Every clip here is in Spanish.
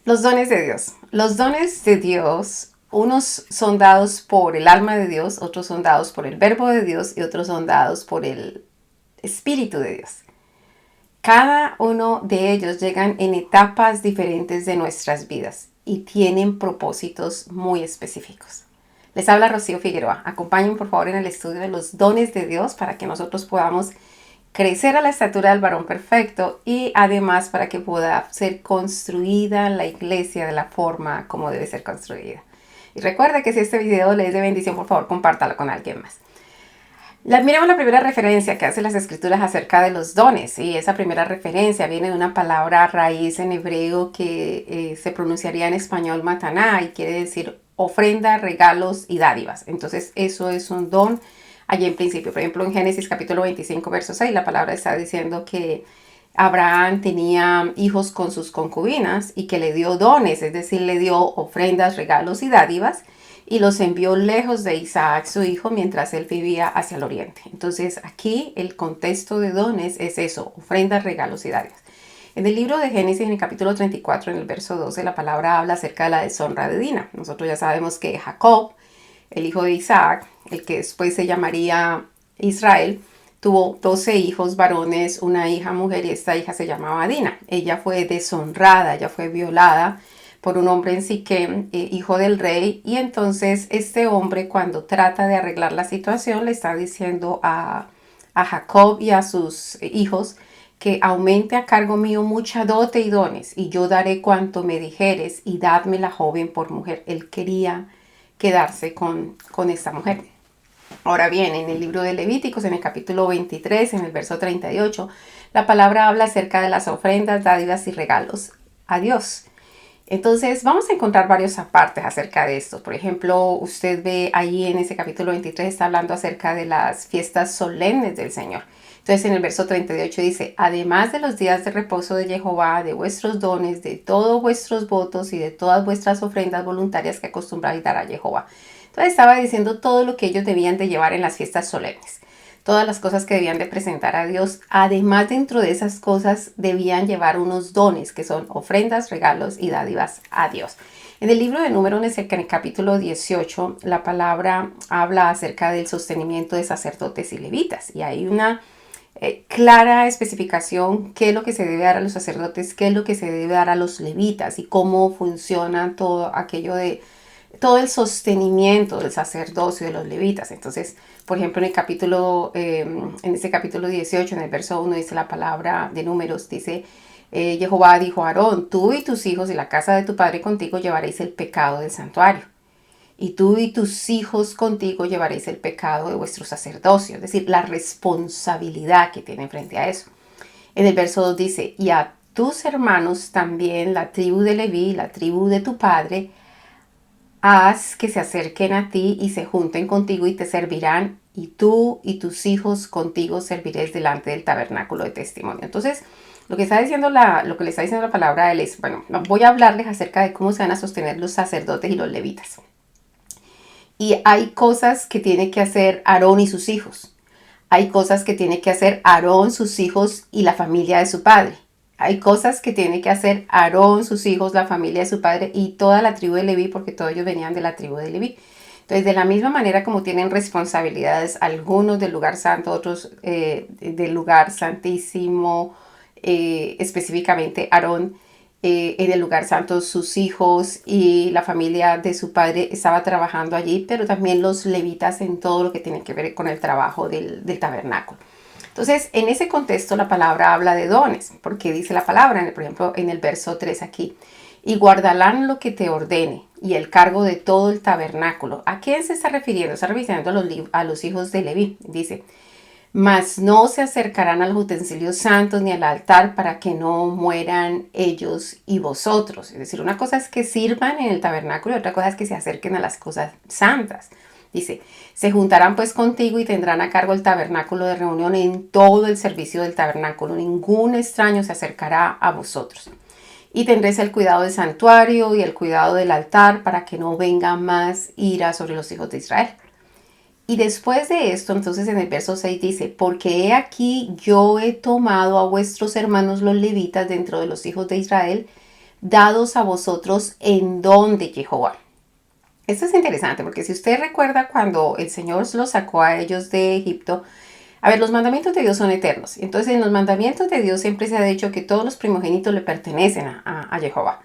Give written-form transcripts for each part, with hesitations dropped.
Los dones de Dios. Los dones de Dios, unos son dados por el alma de Dios, otros son dados por el verbo de Dios y otros son dados por el Espíritu de Dios. Cada uno de ellos llegan en etapas diferentes de nuestras vidas y tienen propósitos muy específicos. Les habla Rocío Figueroa. Acompáñenme por favor en el estudio de los dones de Dios para que nosotros podamos crecer a la estatura del varón perfecto y además para que pueda ser construida la iglesia de la forma como debe ser construida. Y recuerda que si este video le es de bendición, por favor compártalo con alguien más. Miremos la primera referencia que hace las escrituras acerca de los dones, y esa primera referencia viene de una palabra raíz en hebreo que se pronunciaría en español mataná y quiere decir ofrenda, regalos y dádivas. Entonces eso es un don allí en principio. Por ejemplo, en Génesis capítulo 25 verso 6 la palabra está diciendo que Abraham tenía hijos con sus concubinas y que le dio dones, es decir, le dio ofrendas, regalos y dádivas, y los envió lejos de Isaac, su hijo, mientras él vivía hacia el oriente. Entonces aquí el contexto de dones es eso, ofrendas, regalos y dádivas. En el libro de Génesis, en el capítulo 34, en el verso 12, la palabra habla acerca de la deshonra de Dina. Nosotros ya sabemos que Jacob, el hijo de Isaac, el que después se llamaría Israel, tuvo 12 hijos varones, una hija mujer, y esta hija se llamaba Dina. Ella fue deshonrada, ella fue violada por un hombre en Siquem, hijo del rey, y entonces este hombre, cuando trata de arreglar la situación, le está diciendo a Jacob y a sus hijos que aumente a cargo mío mucha dote y dones, y yo daré cuanto me dijeres, y dadme la joven por mujer. Él quería quedarse con esta mujer. Ahora bien, en el libro de Levíticos, en el capítulo 23, en el verso 38, la palabra habla acerca de las ofrendas, dádivas y regalos a Dios. Entonces vamos a encontrar varios apartes acerca de esto. Por ejemplo, usted ve ahí en ese capítulo 23 está hablando acerca de las fiestas solemnes del Señor. Entonces en el verso 38 dice, además de los días de reposo de Jehová, de vuestros dones, de todos vuestros votos y de todas vuestras ofrendas voluntarias que acostumbráis dar a Jehová. Entonces estaba diciendo todo lo que ellos debían de llevar en las fiestas solemnes. Todas las cosas que debían de presentar a Dios. Además, dentro de esas cosas debían llevar unos dones que son ofrendas, regalos y dádivas a Dios. En el libro de Números, en el capítulo 18, la palabra habla acerca del sostenimiento de sacerdotes y levitas. Y hay una clara especificación qué es lo que se debe dar a los sacerdotes, qué es lo que se debe dar a los levitas y cómo funciona todo aquello de todo el sostenimiento del sacerdocio de los levitas. Entonces, por ejemplo, en ese capítulo 18, en el verso 1, dice la palabra de Números, dice, Jehová dijo a Aarón, tú y tus hijos y la casa de tu padre contigo llevaréis el pecado del santuario. Y tú y tus hijos contigo llevaréis el pecado de vuestro sacerdocio, es decir, la responsabilidad que tienen frente a eso. En el verso 2 dice, y a tus hermanos también, la tribu de Leví, la tribu de tu padre, haz que se acerquen a ti y se junten contigo y te servirán, y tú y tus hijos contigo serviréis delante del tabernáculo de testimonio. Entonces, lo que le está diciendo la palabra de él es, bueno, voy a hablarles acerca de cómo se van a sostener los sacerdotes y los levitas. Y hay cosas que tiene que hacer Aarón y sus hijos. Hay cosas que tiene que hacer Aarón, sus hijos y la familia de su padre. Hay cosas que tiene que hacer Aarón, sus hijos, la familia de su padre y toda la tribu de Leví, porque todos ellos venían de la tribu de Leví. Entonces, de la misma manera como tienen responsabilidades, algunos del lugar santo, otros del lugar santísimo, específicamente Aarón, en el lugar santo, sus hijos y la familia de su padre estaba trabajando allí, pero también los levitas en todo lo que tiene que ver con el trabajo del tabernáculo. Entonces, en ese contexto, la palabra habla de dones, porque dice la palabra, por ejemplo, en el verso 3 aquí, y guardarán lo que te ordene y el cargo de todo el tabernáculo. ¿A quién se está refiriendo? Está refiriendo a los hijos de Leví. Dice, mas no se acercarán a los utensilios santos ni al altar para que no mueran ellos y vosotros. Es decir, una cosa es que sirvan en el tabernáculo y otra cosa es que se acerquen a las cosas santas. Dice, se juntarán pues contigo y tendrán a cargo el tabernáculo de reunión en todo el servicio del tabernáculo. Ningún extraño se acercará a vosotros. Y tendréis el cuidado del santuario y el cuidado del altar para que no venga más ira sobre los hijos de Israel. Y después de esto, entonces en el verso 6 dice, porque he aquí yo he tomado a vuestros hermanos los levitas dentro de los hijos de Israel dados a vosotros en don de Jehová. Esto es interesante porque si usted recuerda cuando el Señor los sacó a ellos de Egipto, a ver, los mandamientos de Dios son eternos. Entonces, en los mandamientos de Dios siempre se ha dicho que todos los primogénitos le pertenecen a Jehová.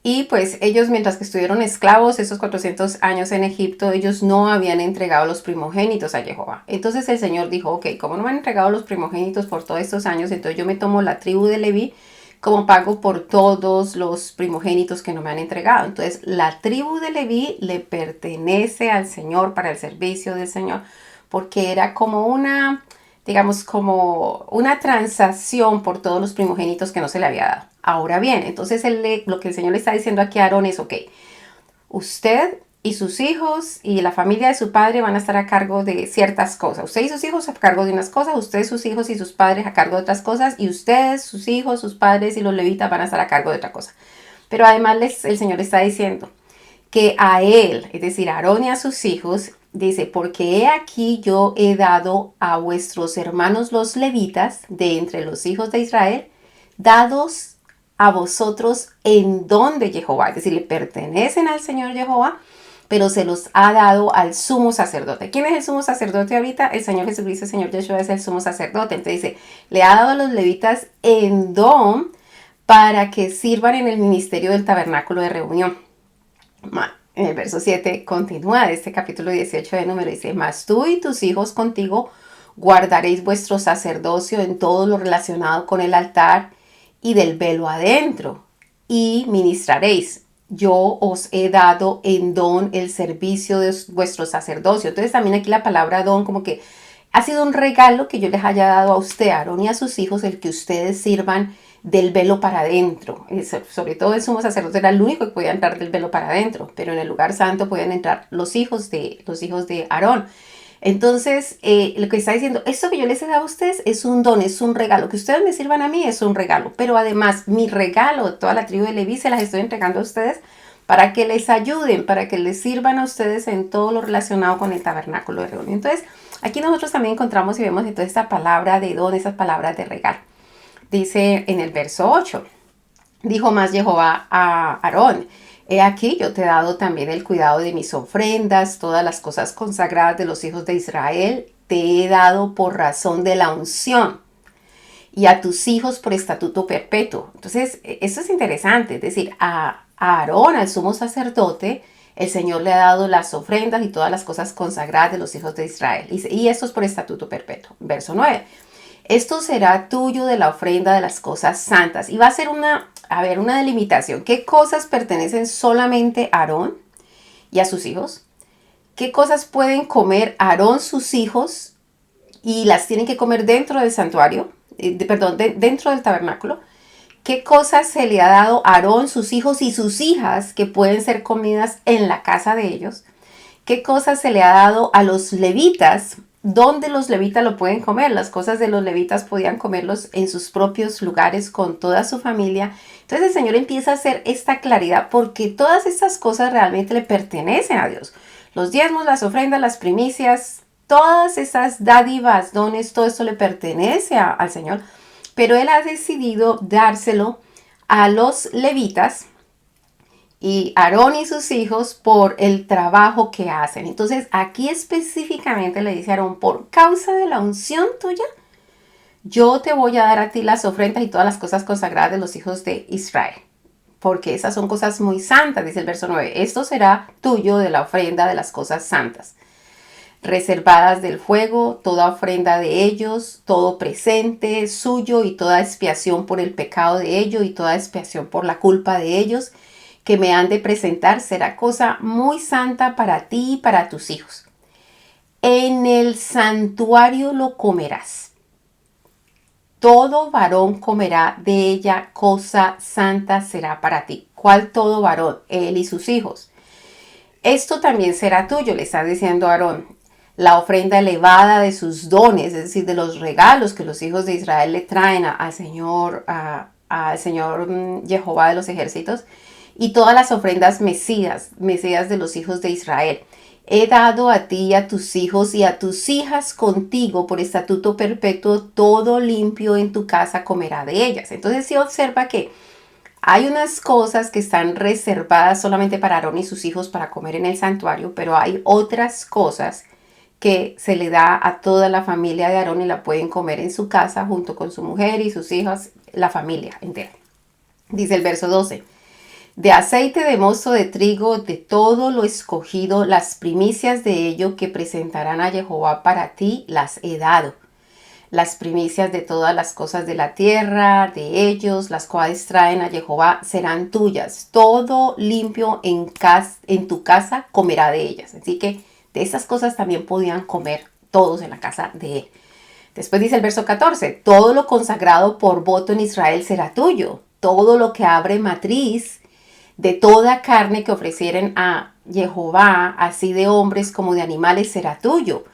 Y pues ellos, mientras que estuvieron esclavos esos 400 años en Egipto, ellos no habían entregado los primogénitos a Jehová. Entonces el Señor dijo, ok, como no me han entregado los primogénitos por todos estos años, entonces yo me tomo la tribu de Leví como pago por todos los primogénitos que no me han entregado. Entonces la tribu de Leví le pertenece al Señor para el servicio del Señor, porque era como una, digamos, como una transacción por todos los primogénitos que no se le había dado. Ahora bien, entonces lo que el Señor le está diciendo aquí a Aarón es, ok, usted y sus hijos y la familia de su padre van a estar a cargo de ciertas cosas. Usted y sus hijos a cargo de unas cosas, usted, sus hijos y sus padres a cargo de otras cosas, y ustedes, sus hijos, sus padres y los levitas van a estar a cargo de otra cosa. Pero además el Señor está diciendo que a él, es decir, a Aarón y a sus hijos, dice, porque he aquí yo he dado a vuestros hermanos los levitas de entre los hijos de Israel, dados a vosotros en don de Jehová, es decir, le pertenecen al Señor Jehová, pero se los ha dado al sumo sacerdote. ¿Quién es el sumo sacerdote ahorita? El Señor Jesucristo, el Señor Yeshua es el sumo sacerdote. Entonces dice, le ha dado a los levitas en don para que sirvan en el ministerio del tabernáculo de reunión. En el verso 7 continúa de este capítulo 18 de Número, dice, mas tú y tus hijos contigo guardaréis vuestro sacerdocio en todo lo relacionado con el altar y del velo adentro, y ministraréis. Yo os he dado en don el servicio de vuestro sacerdocio. Entonces también aquí la palabra don como que ha sido un regalo que yo les haya dado a usted, Aarón, y a sus hijos, el que ustedes sirvan del velo para adentro. Sobre todo el sumo sacerdote era el único que podía entrar del velo para adentro, pero en el lugar santo podían entrar los hijos de Aarón. Entonces, lo que está diciendo, esto que yo les he dado a ustedes es un don, es un regalo. Que ustedes me sirvan a mí es un regalo. Pero además, mi regalo, toda la tribu de Leví, se las estoy entregando a ustedes para que les ayuden, para que les sirvan a ustedes en todo lo relacionado con el tabernáculo de reunión. Entonces, aquí nosotros también encontramos y vemos entonces esta palabra de don, esas palabras de regalo. Dice en el verso 8, dijo más Jehová a Aarón, he aquí yo te he dado también el cuidado de mis ofrendas, todas las cosas consagradas de los hijos de Israel, te he dado por razón de la unción, y a tus hijos por estatuto perpetuo. Entonces, esto es interesante, es decir, a Aarón, al sumo sacerdote, el Señor le ha dado las ofrendas y todas las cosas consagradas de los hijos de Israel, y esto es por estatuto perpetuo. Verso 9. Esto será tuyo de la ofrenda de las cosas santas. Y va a ser una delimitación. ¿Qué cosas pertenecen solamente a Aarón y a sus hijos? ¿Qué cosas pueden comer Aarón, sus hijos, y las tienen que comer dentro del santuario? Dentro del tabernáculo. ¿Qué cosas se le ha dado a Aarón, sus hijos y sus hijas que pueden ser comidas en la casa de ellos? ¿Qué cosas se le ha dado a los levitas? ¿Dónde los levitas lo pueden comer? Las cosas de los levitas podían comerlos en sus propios lugares con toda su familia. Entonces el Señor empieza a hacer esta claridad porque todas estas cosas realmente le pertenecen a Dios. Los diezmos, las ofrendas, las primicias, todas esas dádivas, dones, todo esto le pertenece al Señor. Pero Él ha decidido dárselo a los levitas y Aarón y sus hijos por el trabajo que hacen. Entonces aquí específicamente le dice a Aarón, por causa de la unción tuya, yo te voy a dar a ti las ofrendas y todas las cosas consagradas de los hijos de Israel. Porque esas son cosas muy santas, dice el verso 9. Esto será tuyo de la ofrenda de las cosas santas, reservadas del fuego, toda ofrenda de ellos, todo presente suyo y toda expiación por el pecado de ellos y toda expiación por la culpa de ellos, que me han de presentar, será cosa muy santa para ti y para tus hijos. En el santuario lo comerás. Todo varón comerá de ella, cosa santa será para ti. ¿Cuál todo varón? Él y sus hijos. Esto también será tuyo, le está diciendo Aarón. La ofrenda elevada de sus dones, es decir, de los regalos que los hijos de Israel le traen al Señor Jehová de los ejércitos, y todas las ofrendas mesías de los hijos de Israel. He dado a ti y a tus hijos y a tus hijas contigo por estatuto perpetuo, todo limpio en tu casa comerá de ellas. Entonces sí observa que Hay unas cosas que están reservadas solamente para Aarón y sus hijos para comer en el santuario, pero hay otras cosas que se le da a toda la familia de Aarón y la pueden comer en su casa junto con su mujer y sus hijas, la familia entera. Dice el verso 12. De aceite de mosto de trigo, de todo lo escogido, las primicias de ello que presentarán a Jehová para ti, las he dado. Las primicias de todas las cosas de la tierra, de ellos, las cuales traen a Jehová, serán tuyas. Todo limpio en tu casa comerá de ellas. Así que de esas cosas también podían comer todos en la casa de él. Después dice el verso 14, todo lo consagrado por voto en Israel será tuyo. Todo lo que abre matriz de toda carne que ofrecieren a Jehová, así de hombres como de animales, será tuyo.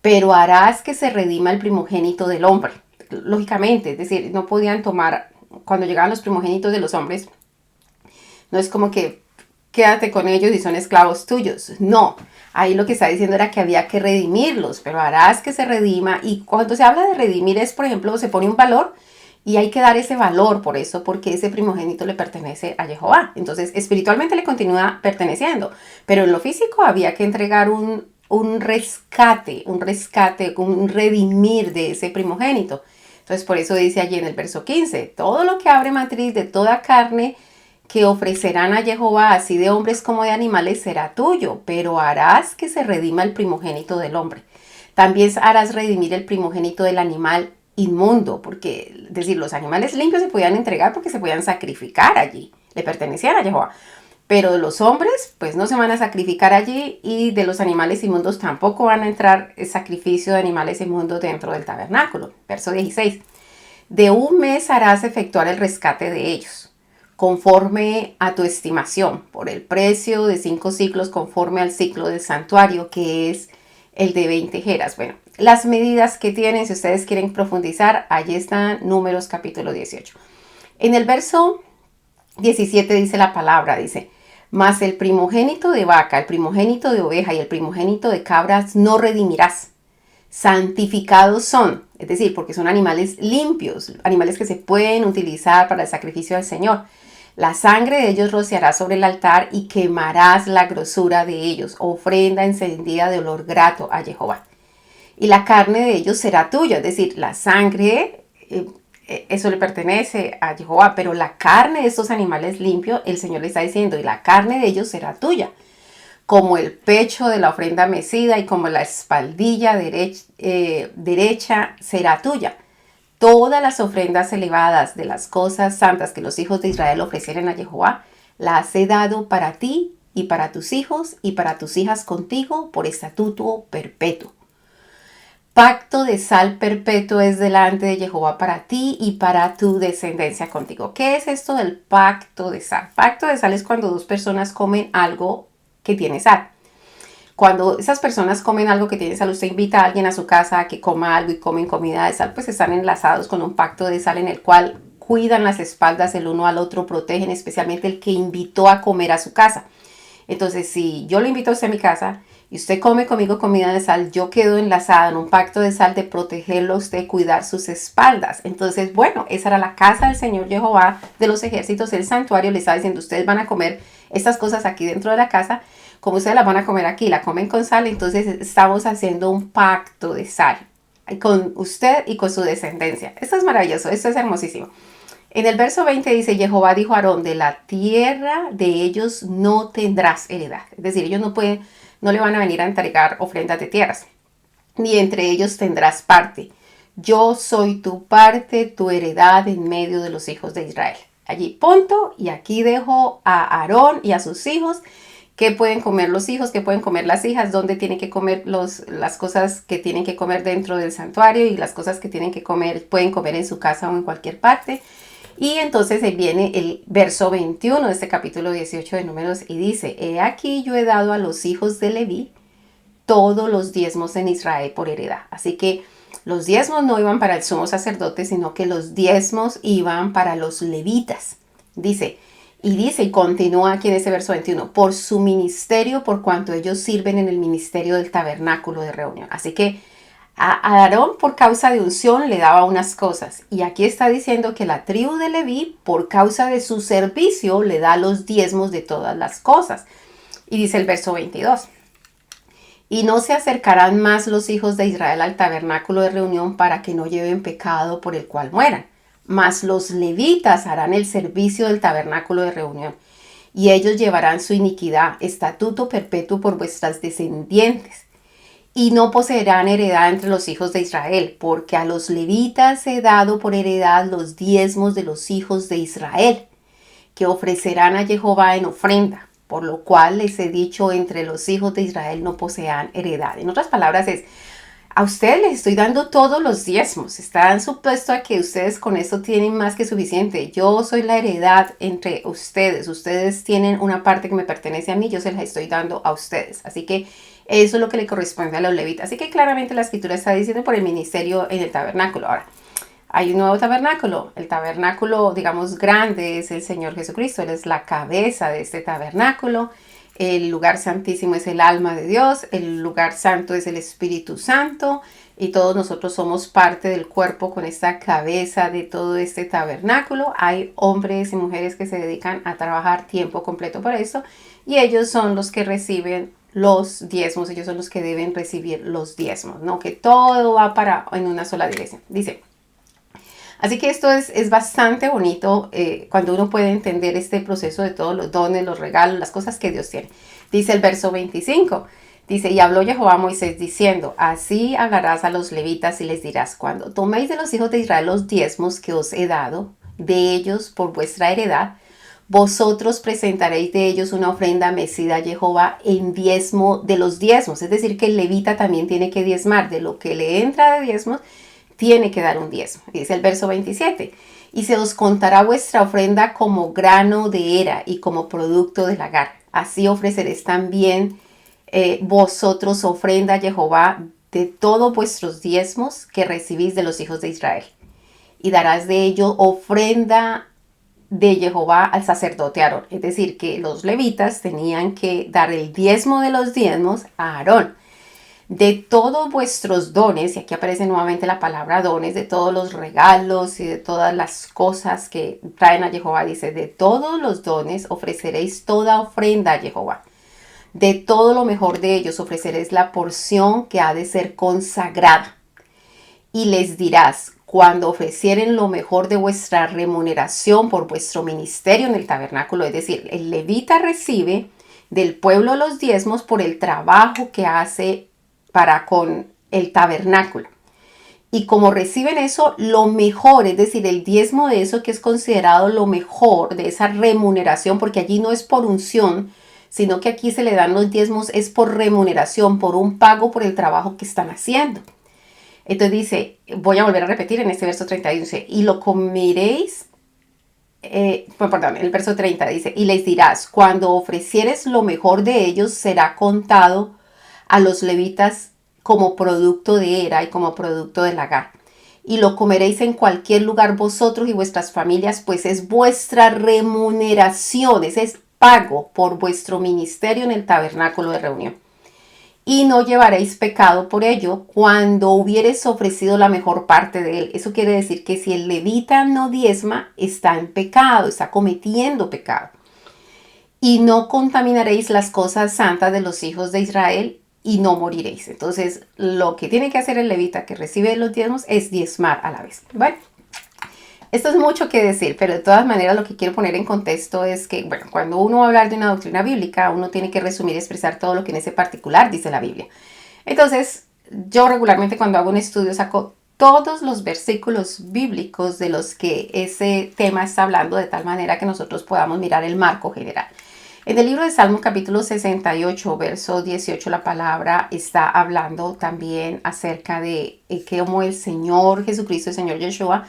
Pero harás que se redima el primogénito del hombre. Lógicamente, es decir, no podían tomar, cuando llegaban los primogénitos de los hombres, no es como que quédate con ellos y son esclavos tuyos. No, ahí lo que está diciendo era que había que redimirlos, pero harás que se redima. Y cuando se habla de redimir es, por ejemplo, se pone un valor y hay que dar ese valor por eso, porque ese primogénito le pertenece a Jehová. Entonces, espiritualmente le continúa perteneciendo, pero en lo físico había que entregar un rescate, un redimir de ese primogénito. Entonces, por eso dice allí en el verso 15, todo lo que abre matriz de toda carne que ofrecerán a Jehová, así de hombres como de animales, será tuyo, pero harás que se redima el primogénito del hombre. También harás redimir el primogénito del animal inmundo, porque, es decir, los animales limpios se podían entregar porque se podían sacrificar allí, le pertenecían a Jehová. Pero de los hombres, pues no se van a sacrificar allí, y de los animales inmundos tampoco van a entrar el sacrificio de animales inmundos dentro del tabernáculo. Verso 16. De un mes harás efectuar el rescate de ellos, conforme a tu estimación, por el precio de 5 ciclos, conforme al ciclo del santuario, que es el de 20 jeras. Bueno, las medidas que tienen, si ustedes quieren profundizar, allí están Números capítulo 18. En el verso 17 dice la palabra, dice, mas el primogénito de vaca, el primogénito de oveja y el primogénito de cabras no redimirás. Santificados son, es decir, porque son animales limpios, animales que se pueden utilizar para el sacrificio del Señor. La sangre de ellos rociarás sobre el altar y quemarás la grosura de ellos, ofrenda encendida de olor grato a Jehová. Y la carne de ellos será tuya, es decir, la sangre, eso le pertenece a Jehová, pero la carne de estos animales limpios, el Señor le está diciendo, y la carne de ellos será tuya, como el pecho de la ofrenda mecida y como la espaldilla derecha será tuya. Todas las ofrendas elevadas de las cosas santas que los hijos de Israel ofrecieran a Jehová, las he dado para ti y para tus hijos y para tus hijas contigo por estatuto perpetuo. Pacto de sal perpetuo es delante de Jehová para ti y para tu descendencia contigo. ¿Qué es esto del pacto de sal? Pacto de sal es cuando dos personas comen algo que tiene sal. Cuando esas personas comen algo que tiene sal, usted invita a alguien a su casa a que coma algo y comen comida de sal, pues están enlazados con un pacto de sal en el cual cuidan las espaldas el uno al otro, protegen especialmente el que invitó a comer a su casa. Entonces, si yo lo invito a usted a mi casa y usted come conmigo comida de sal, yo quedo enlazada en un pacto de sal de protegerlo a usted, cuidar sus espaldas. Entonces, bueno, esa era la casa del Señor Jehová de los ejércitos, el santuario. Le estaba diciendo, ustedes van a comer estas cosas aquí dentro de la casa, como ustedes las van a comer aquí, la comen con sal. Entonces estamos haciendo un pacto de sal con usted y con su descendencia. Esto es maravilloso, esto es hermosísimo. En el verso 20 dice, Jehová dijo a Aarón, de la tierra de ellos no tendrás heredad. Es decir, ellos no le van a venir a entregar ofrendas de tierras, ni entre ellos tendrás parte. Yo soy tu parte, tu heredad en medio de los hijos de Israel. Allí punto, y aquí dejo a Aarón y a sus hijos. ¿Qué pueden comer los hijos? ¿Qué pueden comer las hijas? ¿Dónde tienen que comer las cosas que tienen que comer dentro del santuario? Y las cosas que tienen que comer, pueden comer en su casa o en cualquier parte. Y entonces viene el verso 21 de este capítulo 18 de Números y dice, he aquí yo he dado a los hijos de Leví todos los diezmos en Israel por heredad. Así que los diezmos no iban para el sumo sacerdote, sino que los diezmos iban para los levitas. Dice, y continúa aquí en ese verso 21, por su ministerio, por cuanto ellos sirven en el ministerio del tabernáculo de reunión. Así que A Aarón por causa de unción le daba unas cosas. Y aquí está diciendo que la tribu de Leví por causa de su servicio le da los diezmos de todas las cosas. Y dice el verso 22. Y no se acercarán más los hijos de Israel al tabernáculo de reunión para que no lleven pecado por el cual mueran. Mas los levitas harán el servicio del tabernáculo de reunión. Y ellos llevarán su iniquidad, estatuto perpetuo por vuestras descendientes. Y no poseerán heredad entre los hijos de Israel, porque a los levitas he dado por heredad los diezmos de los hijos de Israel, que ofrecerán a Jehová en ofrenda, por lo cual les he dicho, entre los hijos de Israel no posean heredad. En otras palabras es, a ustedes les estoy dando todos los diezmos, están supuesto a que ustedes con esto tienen más que suficiente. Yo soy la heredad entre ustedes tienen una parte que me pertenece a mí, yo se la estoy dando a ustedes. Así que eso es lo que le corresponde a los levitas. Así que claramente la escritura está diciendo por el ministerio en el tabernáculo. Ahora, hay un nuevo tabernáculo. El tabernáculo, digamos, grande es el Señor Jesucristo. Él es la cabeza de este tabernáculo. El lugar santísimo es el alma de Dios. El lugar santo es el Espíritu Santo. Y todos nosotros somos parte del cuerpo con esta cabeza de todo este tabernáculo. Hay hombres y mujeres que se dedican a trabajar tiempo completo para eso. Y ellos son los que reciben los diezmos. Ellos son los que deben recibir los diezmos. No que todo va en una sola dirección. Dice... Así que esto es bastante bonito cuando uno puede entender este proceso de todos los dones, los regalos, las cosas que Dios tiene. Dice el verso 25, dice, y habló Jehová a Moisés diciendo, así hablarás a los levitas y les dirás, cuando toméis de los hijos de Israel los diezmos que os he dado, de ellos por vuestra heredad, vosotros presentaréis de ellos una ofrenda mecida a Jehová en diezmo de los diezmos. Es decir, que el levita también tiene que diezmar de lo que le entra de diezmos, tiene que dar un diezmo. Dice el verso 27. Y se os contará vuestra ofrenda como grano de era y como producto del lagar. Así ofreceréis también vosotros ofrenda a Jehová de todos vuestros diezmos que recibís de los hijos de Israel. Y darás de ello ofrenda de Jehová al sacerdote Aarón. Es decir, que los levitas tenían que dar el diezmo de los diezmos a Aarón. De todos vuestros dones, y aquí aparece nuevamente la palabra dones, de todos los regalos y de todas las cosas que traen a Jehová, dice, de todos los dones ofreceréis toda ofrenda a Jehová. De todo lo mejor de ellos ofreceréis la porción que ha de ser consagrada. Y les dirás, cuando ofrecieren lo mejor de vuestra remuneración por vuestro ministerio en el tabernáculo, es decir, el levita recibe del pueblo los diezmos por el trabajo que hace para con el tabernáculo. Y como reciben eso, lo mejor, es decir, el diezmo de eso que es considerado lo mejor de esa remuneración, porque allí no es por unción, sino que aquí se le dan los diezmos, es por remuneración, por un pago por el trabajo que están haciendo. Entonces dice, voy a volver a repetir en este verso 31, dice, y lo comeréis, el verso 30 dice, y les dirás, cuando ofrecieres lo mejor de ellos, será contado a los levitas como producto de era y como producto del lagar. Y lo comeréis en cualquier lugar vosotros y vuestras familias, pues es vuestra remuneración, ese es pago por vuestro ministerio en el tabernáculo de reunión. Y no llevaréis pecado por ello cuando hubieres ofrecido la mejor parte de él. Eso quiere decir que si el levita no diezma, está en pecado, está cometiendo pecado. Y no contaminaréis las cosas santas de los hijos de Israel, y no moriréis. Entonces, lo que tiene que hacer el levita que recibe los diezmos es diezmar a la vez. Bueno, esto es mucho que decir, pero de todas maneras lo que quiero poner en contexto es que, bueno, cuando uno va a hablar de una doctrina bíblica, uno tiene que resumir y expresar todo lo que en ese particular dice la Biblia. Entonces, yo regularmente cuando hago un estudio saco todos los versículos bíblicos de los que ese tema está hablando, de tal manera que nosotros podamos mirar el marco general. En el libro de Salmos capítulo 68, verso 18, la palabra está hablando también acerca de cómo el Señor Jesucristo, el Señor Yeshua,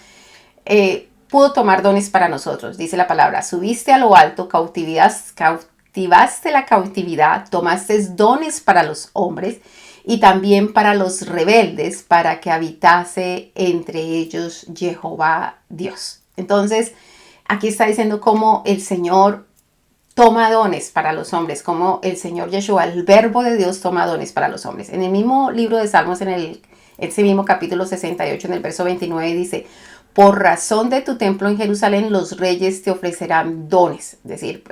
pudo tomar dones para nosotros. Dice la palabra, subiste a lo alto, cautivaste la cautividad, tomaste dones para los hombres y también para los rebeldes, para que habitase entre ellos Jehová Dios. Entonces, aquí está diciendo cómo el Señor toma dones para los hombres, como el Señor Yeshua, el verbo de Dios, toma dones para los hombres. En el mismo libro de Salmos, en Ese mismo capítulo 68 en el verso 29 dice, por razón de tu templo en Jerusalén, los reyes te ofrecerán dones. Es decir,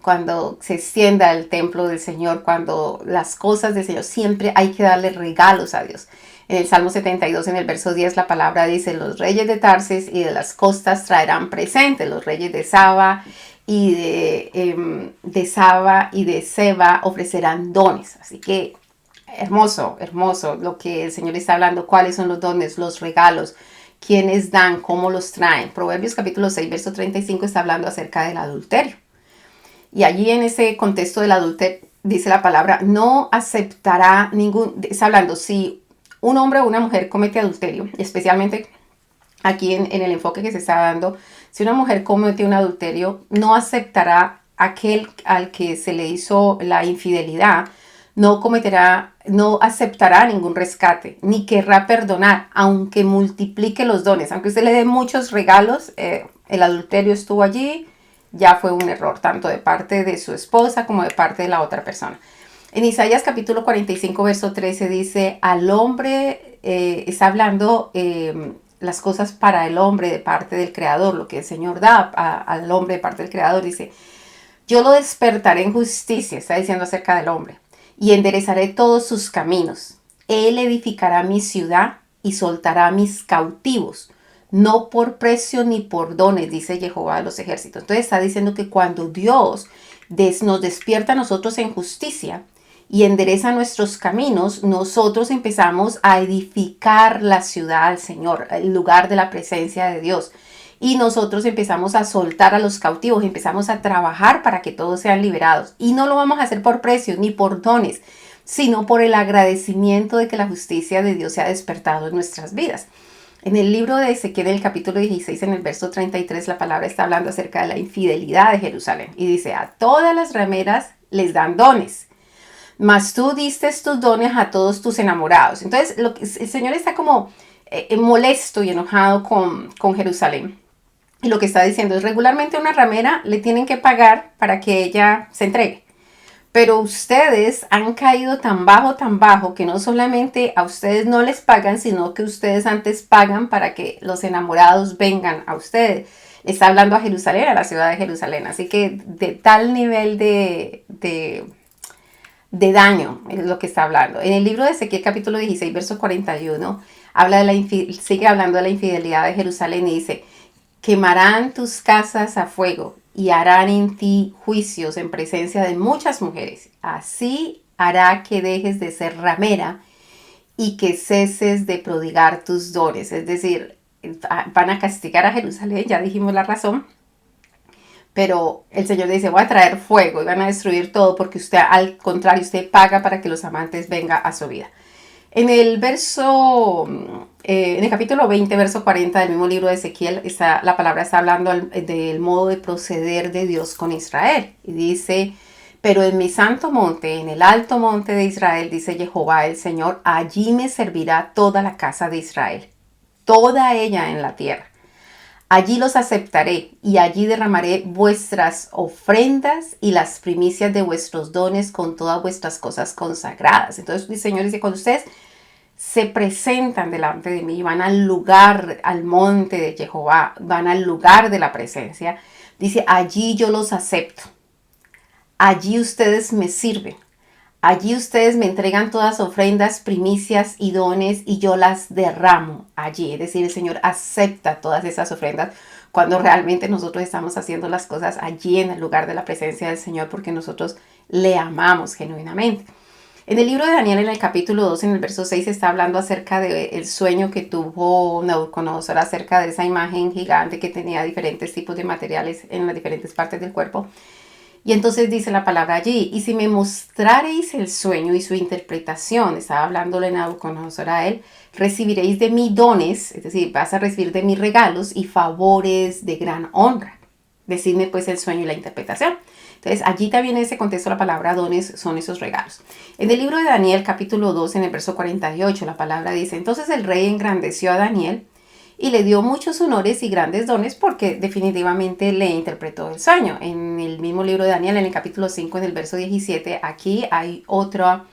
cuando se extienda el templo del Señor, cuando las cosas del Señor, siempre hay que darle regalos a Dios. En el Salmo 72, en el verso 10, la palabra dice, los reyes de Tarsis y de las costas traerán presentes, los reyes de Saba y de Saba y de Seba ofrecerán dones. Así que hermoso, hermoso lo que el Señor está hablando, cuáles son los dones, los regalos, quiénes dan, cómo los traen. Proverbios capítulo 6, verso 35 está hablando acerca del adulterio. Y allí en ese contexto del adulterio dice la palabra, no aceptará ningún, está hablando, si un hombre o una mujer comete adulterio, especialmente aquí en el enfoque que se está dando, si una mujer comete un adulterio, no aceptará aquel al que se le hizo la infidelidad, no aceptará ningún rescate, ni querrá perdonar, aunque multiplique los dones, aunque usted le dé muchos regalos, el adulterio estuvo allí, ya fue un error, tanto de parte de su esposa como de parte de la otra persona. En Isaías capítulo 45, verso 13 dice, al hombre, está hablando las cosas para el hombre de parte del Creador, lo que el Señor da al hombre de parte del Creador, dice, yo lo despertaré en justicia, está diciendo acerca del hombre, y enderezaré todos sus caminos. Él edificará mi ciudad y soltará mis cautivos, no por precio ni por dones, dice Jehová de los ejércitos. Entonces está diciendo que cuando Dios nos despierta a nosotros en justicia y endereza nuestros caminos, nosotros empezamos a edificar la ciudad al Señor, el lugar de la presencia de Dios. Y nosotros empezamos a soltar a los cautivos, empezamos a trabajar para que todos sean liberados. Y no lo vamos a hacer por precios ni por dones, sino por el agradecimiento de que la justicia de Dios se ha despertado en nuestras vidas. En el libro de Ezequiel, en el capítulo 16, en el verso 33, la palabra está hablando acerca de la infidelidad de Jerusalén. Y dice, a todas las rameras les dan dones, mas tú diste tus dones a todos tus enamorados. Entonces, el Señor está como molesto y enojado con Jerusalén. Y lo que está diciendo es, regularmente a una ramera le tienen que pagar para que ella se entregue. Pero ustedes han caído tan bajo, que no solamente a ustedes no les pagan, sino que ustedes antes pagan para que los enamorados vengan a ustedes. Está hablando a Jerusalén, a la ciudad de Jerusalén. Así que de tal nivel de daño es lo que está hablando. En el libro de Ezequiel capítulo 16, verso 41, sigue hablando de la infidelidad de Jerusalén y dice, quemarán tus casas a fuego y harán en ti juicios en presencia de muchas mujeres. Así hará que dejes de ser ramera y que ceses de prodigar tus dones. Es decir, van a castigar a Jerusalén, ya dijimos la razón. Pero el Señor dice, voy a traer fuego y van a destruir todo porque usted, al contrario, usted paga para que los amantes vengan a su vida. En el capítulo 20, verso 40 del mismo libro de Ezequiel, la palabra está hablando del modo de proceder de Dios con Israel. Y dice, pero en mi santo monte, en el alto monte de Israel, dice Jehová el Señor, allí me servirá toda la casa de Israel, toda ella en la tierra. Allí los aceptaré y allí derramaré vuestras ofrendas y las primicias de vuestros dones con todas vuestras cosas consagradas. Entonces el Señor dice, cuando ustedes se presentan delante de mí, van al lugar, al monte de Jehová, van al lugar de la presencia, dice, allí yo los acepto. Allí ustedes me sirven. Allí ustedes me entregan todas ofrendas, primicias y dones y yo las derramo allí. Es decir, el Señor acepta todas esas ofrendas cuando realmente nosotros estamos haciendo las cosas allí en el lugar de la presencia del Señor porque nosotros le amamos genuinamente. En el libro de Daniel, en el capítulo 2, en el verso 6, está hablando acerca del sueño que tuvo Nabucodonosor, acerca de esa imagen gigante que tenía diferentes tipos de materiales en las diferentes partes del cuerpo. Y entonces dice la palabra allí, y si me mostrareis el sueño y su interpretación, estaba hablándole Nabucodonosor a él, recibiréis de mí dones, es decir, vas a recibir de mí regalos y favores de gran honra. Decidme pues el sueño y la interpretación. Entonces allí también en ese contexto la palabra dones son esos regalos. En el libro de Daniel capítulo 2 en el verso 48 la palabra dice, entonces el rey engrandeció a Daniel y le dio muchos honores y grandes dones porque definitivamente le interpretó el sueño. En el mismo libro de Daniel, en el capítulo 5, en el verso 17, aquí hay otra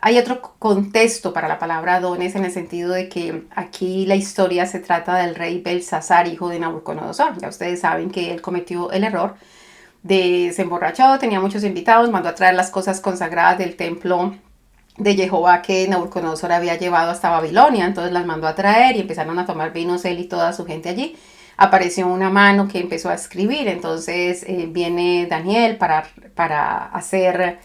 Hay otro contexto para la palabra dones en el sentido de que aquí la historia se trata del rey Belsasar, hijo de Nabucodonosor. Ya ustedes saben que él cometió el error de se emborrachó, tenía muchos invitados, mandó a traer las cosas consagradas del templo de Jehová que Nabucodonosor había llevado hasta Babilonia, entonces las mandó a traer y empezaron a tomar vinos él y toda su gente allí. Apareció una mano que empezó a escribir, entonces viene Daniel para hacer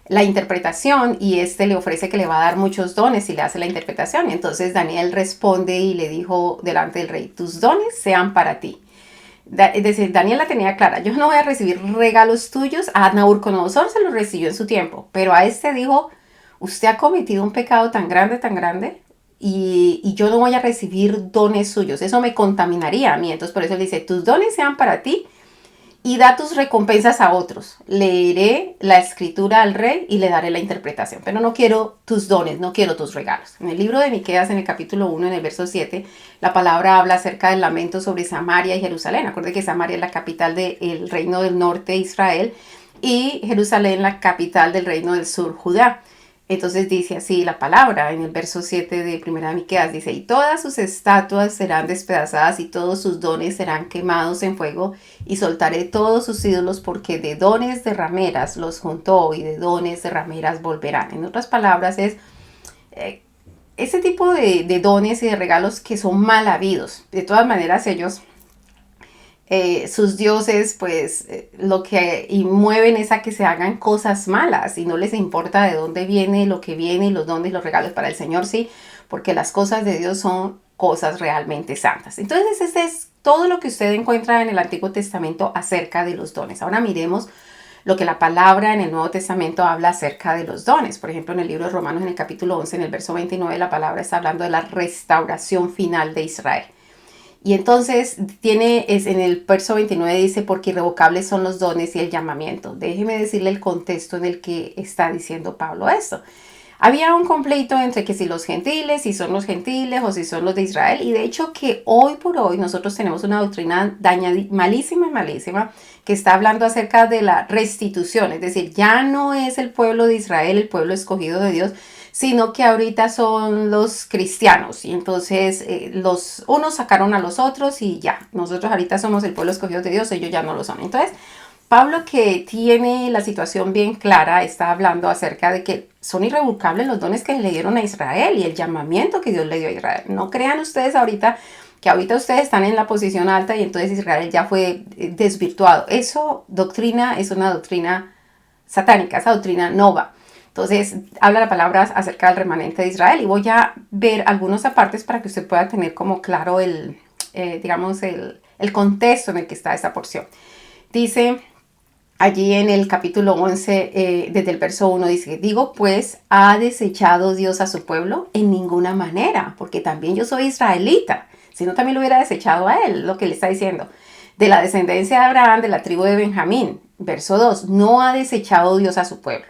la interpretación y este le ofrece que le va a dar muchos dones y le hace la interpretación. Entonces Daniel responde y le dijo delante del rey, tus dones sean para ti. Es decir, Daniel la tenía clara, yo no voy a recibir regalos tuyos, a Nabucodonosor se los recibió en su tiempo, pero a este dijo, usted ha cometido un pecado tan grande, y yo no voy a recibir dones suyos, eso me contaminaría a mí, entonces por eso él dice, tus dones sean para ti, y da tus recompensas a otros. Leeré la escritura al rey y le daré la interpretación, pero no quiero tus dones, no quiero tus regalos. En el libro de Miqueas, en el capítulo 1, en el verso 7, la palabra habla acerca del lamento sobre Samaria y Jerusalén. Acuérdense que Samaria es la capital del reino del norte de Israel y Jerusalén la capital del reino del sur, Judá. Entonces dice así la palabra en el verso 7 de Primera de Miqueas, dice, y todas sus estatuas serán despedazadas y todos sus dones serán quemados en fuego y soltaré todos sus ídolos porque de dones de rameras los juntó y de dones de rameras volverán. En otras palabras es ese tipo de dones y de regalos que son mal habidos. De todas maneras ellos sus dioses pues lo que y mueven es a que se hagan cosas malas y no les importa de dónde viene lo que viene y los dones y los regalos. Para el Señor sí, porque las cosas de Dios son cosas realmente santas. Entonces ese es todo lo que usted encuentra en el Antiguo Testamento acerca de los dones. Ahora miremos lo que la palabra en el Nuevo Testamento habla acerca de los dones. Por ejemplo, en el libro de Romanos, en el capítulo 11, en el verso 29, la palabra está hablando de la restauración final de Israel. Y entonces en el verso 29 dice, porque irrevocables son los dones y el llamamiento. Déjeme decirle el contexto en el que está diciendo Pablo esto. Había un conflicto entre que si los gentiles, si son los gentiles o si son los de Israel. Y de hecho que hoy por hoy nosotros tenemos una doctrina malísima, que está hablando acerca de la restitución. Es decir, ya no es el pueblo de Israel, el pueblo escogido de Dios, sino que ahorita son los cristianos y entonces los unos sacaron a los otros y ya, nosotros ahorita somos el pueblo escogido de Dios, ellos ya no lo son. Entonces, Pablo, que tiene la situación bien clara, está hablando acerca de que son irrevocables los dones que le dieron a Israel y el llamamiento que Dios le dio a Israel. No crean ustedes ahorita que ahorita ustedes están en la posición alta y entonces Israel ya fue desvirtuado. Eso doctrina es una doctrina satánica, esa doctrina no va. Entonces, habla la palabra acerca del remanente de Israel y voy a ver algunos apartes para que usted pueda tener como claro el contexto en el que está esta porción. Dice allí en el capítulo 11, desde el verso 1, dice, digo pues, ¿ha desechado Dios a su pueblo? En ninguna manera, porque también yo soy israelita, si no también lo hubiera desechado a él, lo que le está diciendo. De la descendencia de Abraham, de la tribu de Benjamín, verso 2, no ha desechado Dios a su pueblo,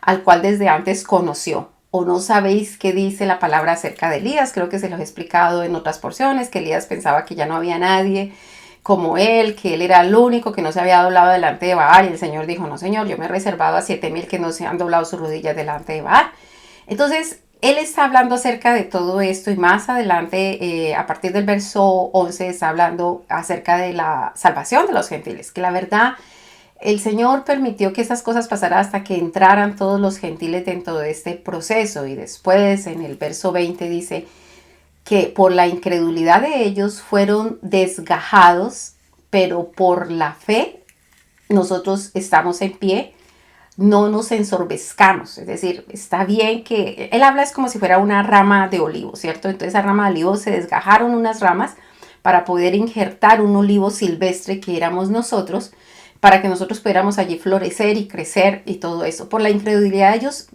al cual desde antes conoció. ¿O no sabéis qué dice la palabra acerca de Elías? Creo que se los he explicado en otras porciones, que Elías pensaba que ya no había nadie como él, que él era el único que no se había doblado delante de Baal, y el Señor dijo, no Señor, yo me he reservado a 7,000 que no se han doblado sus rodillas delante de Baal. Entonces, él está hablando acerca de todo esto y más adelante, a partir del verso 11, está hablando acerca de la salvación de los gentiles, que la verdad, el Señor permitió que esas cosas pasaran hasta que entraran todos los gentiles dentro de este proceso. Y después, en el verso 20, dice que por la incredulidad de ellos fueron desgajados, pero por la fe nosotros estamos en pie, no nos ensorbezcamos. Es decir, está bien que él habla es como si fuera una rama de olivo, ¿cierto? Entonces esa rama de olivo se desgajaron unas ramas para poder injertar un olivo silvestre que éramos nosotros, para que nosotros pudiéramos allí florecer y crecer y todo eso. Por la incredulidad de ellos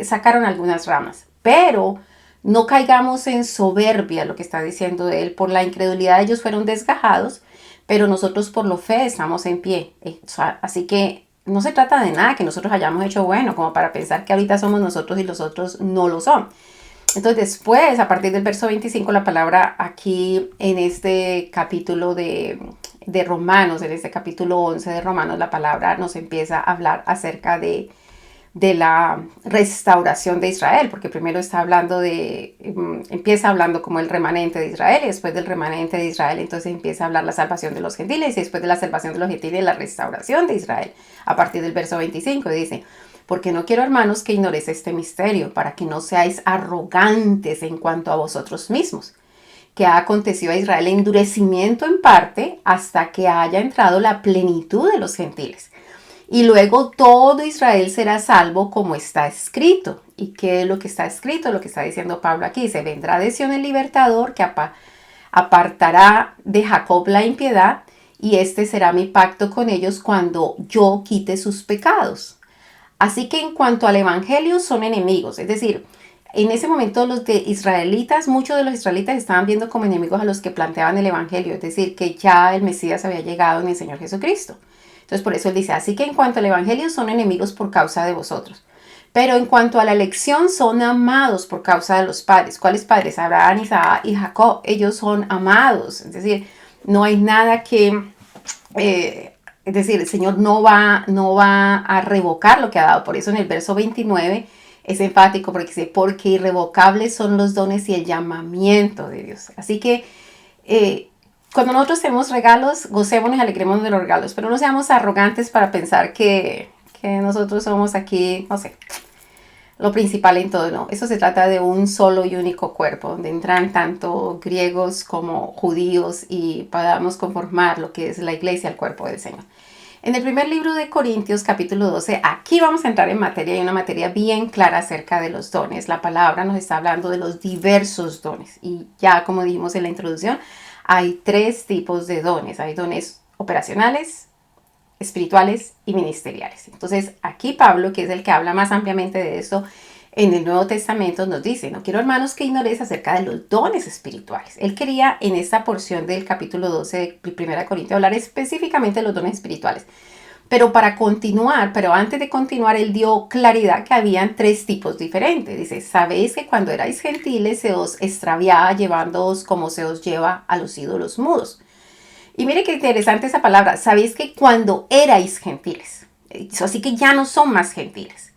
sacaron algunas ramas, pero no caigamos en soberbia, lo que está diciendo él. Por la incredulidad ellos fueron desgajados, pero nosotros por la fe estamos en pie. Así que no se trata de nada que nosotros hayamos hecho bueno, como para pensar que ahorita somos nosotros y los otros no lo son. Entonces después, a partir del verso 25, la palabra aquí en este capítulo de Romanos, en este capítulo 11 de Romanos, la palabra nos empieza a hablar acerca de de la restauración de Israel, porque primero está hablando empieza hablando como el remanente de Israel, y después del remanente de Israel entonces empieza a hablar la salvación de los gentiles, y después de la salvación de los gentiles la restauración de Israel, a partir del verso 25 dice: porque no quiero, hermanos, que ignoréis este misterio, para que no seáis arrogantes en cuanto a vosotros mismos, que ha acontecido a Israel endurecimiento en parte hasta que haya entrado la plenitud de los gentiles. Y luego todo Israel será salvo, como está escrito. ¿Y qué es lo que está escrito? Lo que está diciendo Pablo aquí. Se vendrá de Sión el libertador, que apartará de Jacob la impiedad, y este será mi pacto con ellos cuando yo quite sus pecados. Así que en cuanto al evangelio, son enemigos. Es decir, en ese momento muchos de los israelitas estaban viendo como enemigos a los que planteaban el evangelio. Es decir, que ya el Mesías había llegado en el Señor Jesucristo. Entonces por eso él dice: así que en cuanto al evangelio, son enemigos por causa de vosotros. Pero en cuanto a la elección, son amados por causa de los padres. ¿Cuáles padres? Abraham, Isaac y Jacob. Ellos son amados. Es decir, no hay nada que... es decir, el Señor no va a revocar lo que ha dado. Por eso en el verso 29 es enfático, porque dice: porque irrevocables son los dones y el llamamiento de Dios. Así que... cuando nosotros tenemos regalos, gocémonos y alegrémonos de los regalos, pero no seamos arrogantes para pensar que nosotros somos aquí, no sé, lo principal en todo. No, eso se trata de un solo y único cuerpo, donde entran tanto griegos como judíos y podamos conformar lo que es la iglesia, el cuerpo del Señor. En el primer libro de Corintios, capítulo 12, aquí vamos a entrar en materia, y una materia bien clara acerca de los dones. La palabra nos está hablando de los diversos dones, y ya como dijimos en la introducción, hay 3 tipos de dones. Hay dones operacionales, espirituales y ministeriales. Entonces aquí Pablo, que es el que habla más ampliamente de esto en el Nuevo Testamento, nos dice: no quiero, hermanos, que ignoréis acerca de los dones espirituales. Él quería en esta porción del capítulo 12 de 1 Corintios hablar específicamente de los dones espirituales. Pero antes de continuar, él dio claridad que habían 3 tipos diferentes. Dice: sabéis que cuando erais gentiles se os extraviaba, llevándoos como se os lleva a los ídolos mudos. Y mire qué interesante esa palabra. Sabéis que cuando erais gentiles. Así que ya no son más gentiles.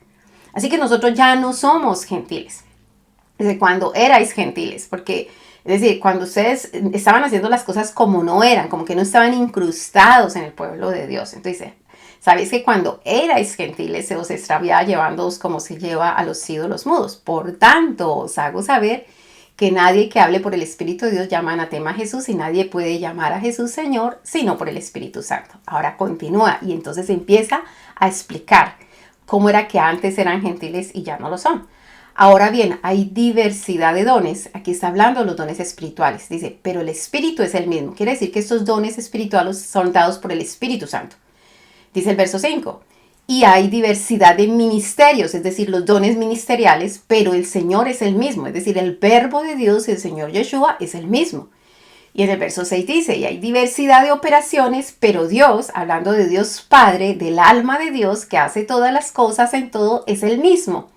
Así que nosotros ya no somos gentiles. Dice: cuando erais gentiles. Porque, es decir, cuando ustedes estaban haciendo las cosas como no eran, como que no estaban incrustados en el pueblo de Dios. Entonces dice: sabéis que cuando erais gentiles se os extraviaba, llevándoos como se lleva a los ídolos mudos. Por tanto, os hago saber que nadie que hable por el Espíritu de Dios llama anatema a Jesús, y nadie puede llamar a Jesús Señor sino por el Espíritu Santo. Ahora continúa y entonces empieza a explicar cómo era que antes eran gentiles y ya no lo son. Ahora bien, hay diversidad de dones. Aquí está hablando de los dones espirituales. Dice: pero el Espíritu es el mismo. Quiere decir que estos dones espirituales son dados por el Espíritu Santo. Dice el verso 5: y hay diversidad de ministerios, es decir, los dones ministeriales, pero el Señor es el mismo. Es decir, el verbo de Dios, el Señor Yeshua, es el mismo. Y en el verso 6 dice: y hay diversidad de operaciones, pero Dios, hablando de Dios Padre, del alma de Dios, que hace todas las cosas en todo, es el mismo.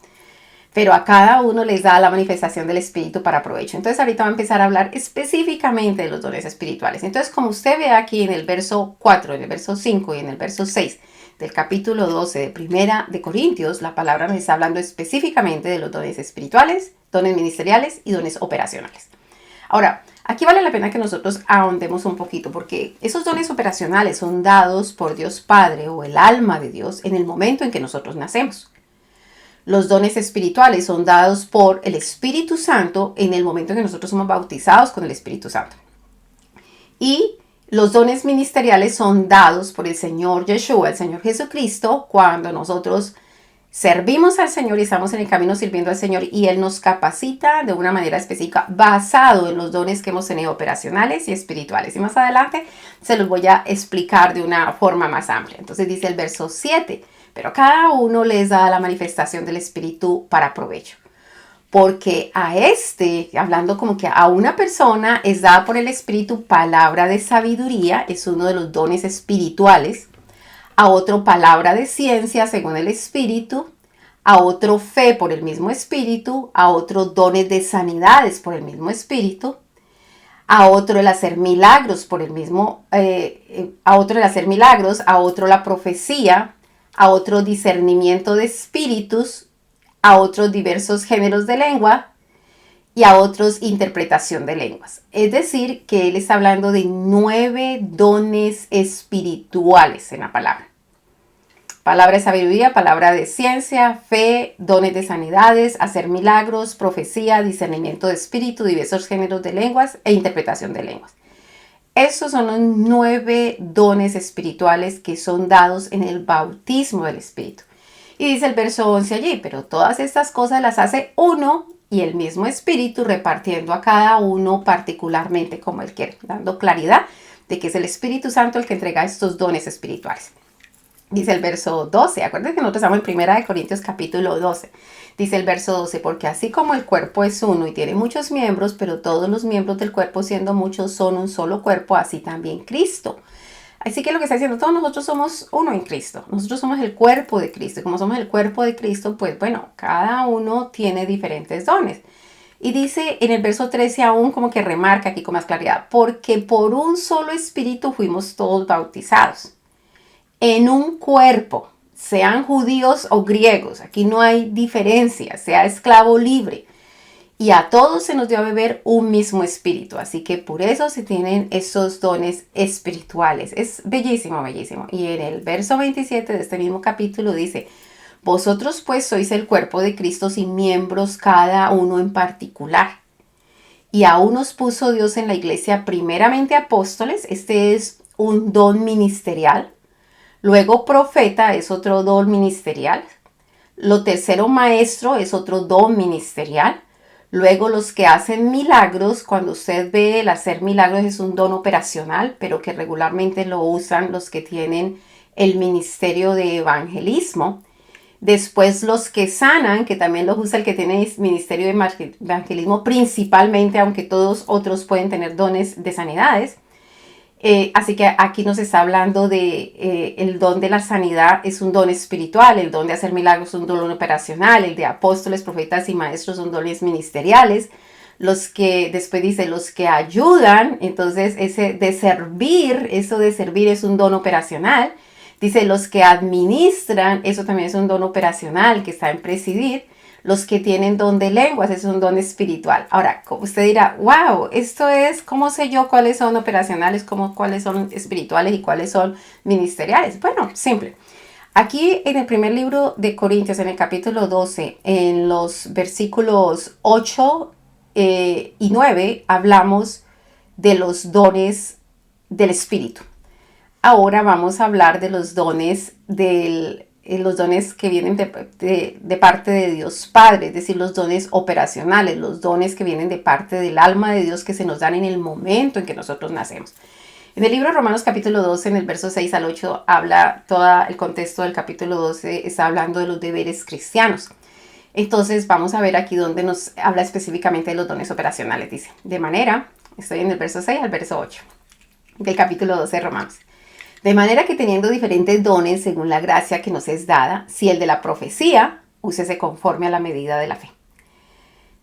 Pero a cada uno les da la manifestación del Espíritu para provecho. Entonces ahorita va a empezar a hablar específicamente de los dones espirituales. Entonces, como usted ve aquí en el verso 4, en el verso 5 y en el verso 6 del capítulo 12 de Primera de Corintios, la palabra nos está hablando específicamente de los dones espirituales, dones ministeriales y dones operacionales. Ahora, aquí vale la pena que nosotros ahondemos un poquito, porque esos dones operacionales son dados por Dios Padre o el alma de Dios en el momento en que nosotros nacemos. Los dones espirituales son dados por el Espíritu Santo en el momento en que nosotros somos bautizados con el Espíritu Santo. Y los dones ministeriales son dados por el Señor Yeshua, el Señor Jesucristo, cuando nosotros servimos al Señor y estamos en el camino sirviendo al Señor, y Él nos capacita de una manera específica basado en los dones que hemos tenido operacionales y espirituales. Y más adelante se los voy a explicar de una forma más amplia. Entonces dice el verso 7: pero cada uno les da la manifestación del Espíritu para provecho. Porque hablando como que a una persona es dada por el Espíritu palabra de sabiduría, es uno de los dones espirituales. A otro palabra de ciencia según el Espíritu. A otro fe por el mismo Espíritu. A otro dones de sanidades por el mismo Espíritu. A otro el hacer milagros por el mismo, a otro el hacer milagros, a otro la profecía, a otro discernimiento de espíritus, a otros diversos géneros de lengua y a otros interpretación de lenguas. Es decir, que él está hablando de 9 dones espirituales en la palabra. Palabra de sabiduría, palabra de ciencia, fe, dones de sanidades, hacer milagros, profecía, discernimiento de espíritu, diversos géneros de lenguas e interpretación de lenguas. Esos son los 9 dones espirituales que son dados en el bautismo del Espíritu. Y dice el verso 11 allí, pero todas estas cosas las hace uno y el mismo Espíritu, repartiendo a cada uno particularmente como él quiere, dando claridad de que es el Espíritu Santo el que entrega estos dones espirituales. Dice el verso 12, acuérdense que nosotros estamos en 1 Corintios capítulo 12. Dice el verso 12, porque así como el cuerpo es uno y tiene muchos miembros, pero todos los miembros del cuerpo siendo muchos son un solo cuerpo, así también Cristo. Así que lo que está diciendo, todos nosotros somos uno en Cristo. Nosotros somos el cuerpo de Cristo. Y como somos el cuerpo de Cristo, pues bueno, cada uno tiene diferentes dones. Y dice en el verso 13 aún como que remarca aquí con más claridad, porque por un solo espíritu fuimos todos bautizados en un cuerpo, sean judíos o griegos, aquí no hay diferencia, sea esclavo o libre, y a todos se nos dio a beber un mismo espíritu, así que por eso se tienen esos dones espirituales. Es bellísimo, bellísimo. Y en el verso 27 de este mismo capítulo dice, vosotros pues sois el cuerpo de Cristo y miembros cada uno en particular. Y aún nos puso Dios en la iglesia primeramente apóstoles, este es un don ministerial. Luego profeta es otro don ministerial. Lo tercero maestro es otro don ministerial. Luego los que hacen milagros, cuando usted ve el hacer milagros es un don operacional, pero que regularmente lo usan los que tienen el ministerio de evangelismo. Después los que sanan, que también los usa el que tiene el ministerio de evangelismo principalmente, aunque todos otros pueden tener dones de sanidades. Así que aquí nos está hablando de el don de la sanidad es un don espiritual, el don de hacer milagros es un don operacional, el de apóstoles, profetas y maestros son dones ministeriales. Los que, después dice, los que ayudan, entonces ese de servir, eso de servir es un don operacional. Dice, los que administran, eso también es un don operacional que está en presidir. Los que tienen don de lenguas, es un don espiritual. Ahora, usted dirá, wow, esto es, ¿cómo sé yo cuáles son operacionales, cuáles son espirituales y cuáles son ministeriales? Bueno, simple. Aquí en el primer libro de Corintios, en el capítulo 12, en los versículos 8 y 9, hablamos de los dones del Espíritu. Ahora vamos a hablar de los dones los dones que vienen de parte de Dios Padre, es decir, los dones operacionales, los dones que vienen de parte del alma de Dios que se nos dan en el momento en que nosotros nacemos. En el libro de Romanos capítulo 12, en el verso 6 al 8, habla todo el contexto del capítulo 12, está hablando de los deberes cristianos. Entonces vamos a ver aquí donde nos habla específicamente de los dones operacionales. Dice, de manera, estoy en el verso 6 al verso 8 del capítulo 12 de Romanos. De manera que teniendo diferentes dones según la gracia que nos es dada, si el de la profecía, úsese conforme a la medida de la fe.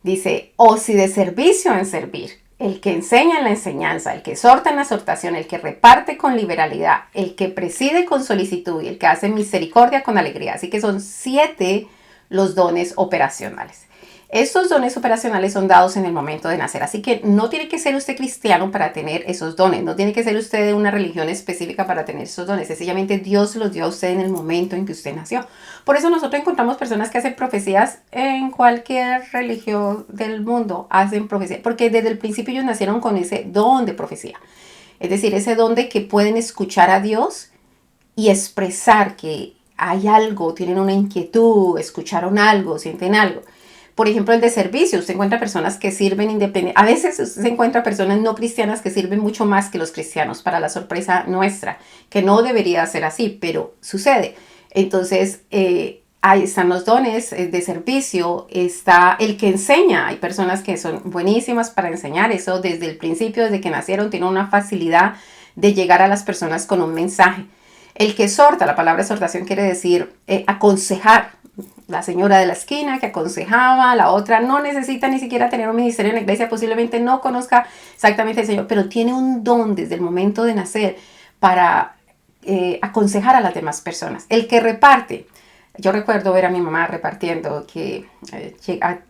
Dice, o si de servicio en servir, el que enseña en la enseñanza, el que exhorta en la exhortación, el que reparte con liberalidad, el que preside con solicitud y el que hace misericordia con alegría. Así que son 7 los dones operacionales. Estos dones operacionales son dados en el momento de nacer, así que no tiene que ser usted cristiano para tener esos dones, no tiene que ser usted de una religión específica para tener esos dones, sencillamente Dios los dio a usted en el momento en que usted nació. Por eso nosotros encontramos personas que hacen profecías en cualquier religión del mundo, hacen profecías, porque desde el principio ellos nacieron con ese don de profecía, es decir, ese don de que pueden escuchar a Dios y expresar que hay algo, tienen una inquietud, escucharon algo, sienten algo. Por ejemplo, el de servicio. Usted encuentra personas que sirven independientemente. A veces usted se encuentra personas no cristianas que sirven mucho más que los cristianos, para la sorpresa nuestra, que no debería ser así, pero sucede. Entonces, ahí están los dones de servicio, está el que enseña. Hay personas que son buenísimas para enseñar eso desde el principio, desde que nacieron, tienen una facilidad de llegar a las personas con un mensaje. El que exhorta, la palabra exhortación quiere decir aconsejar. La señora de la esquina que aconsejaba, la otra no necesita ni siquiera tener un ministerio en la iglesia, posiblemente no conozca exactamente al Señor, pero tiene un don desde el momento de nacer para aconsejar a las demás personas. El que reparte. Yo recuerdo ver a mi mamá repartiendo que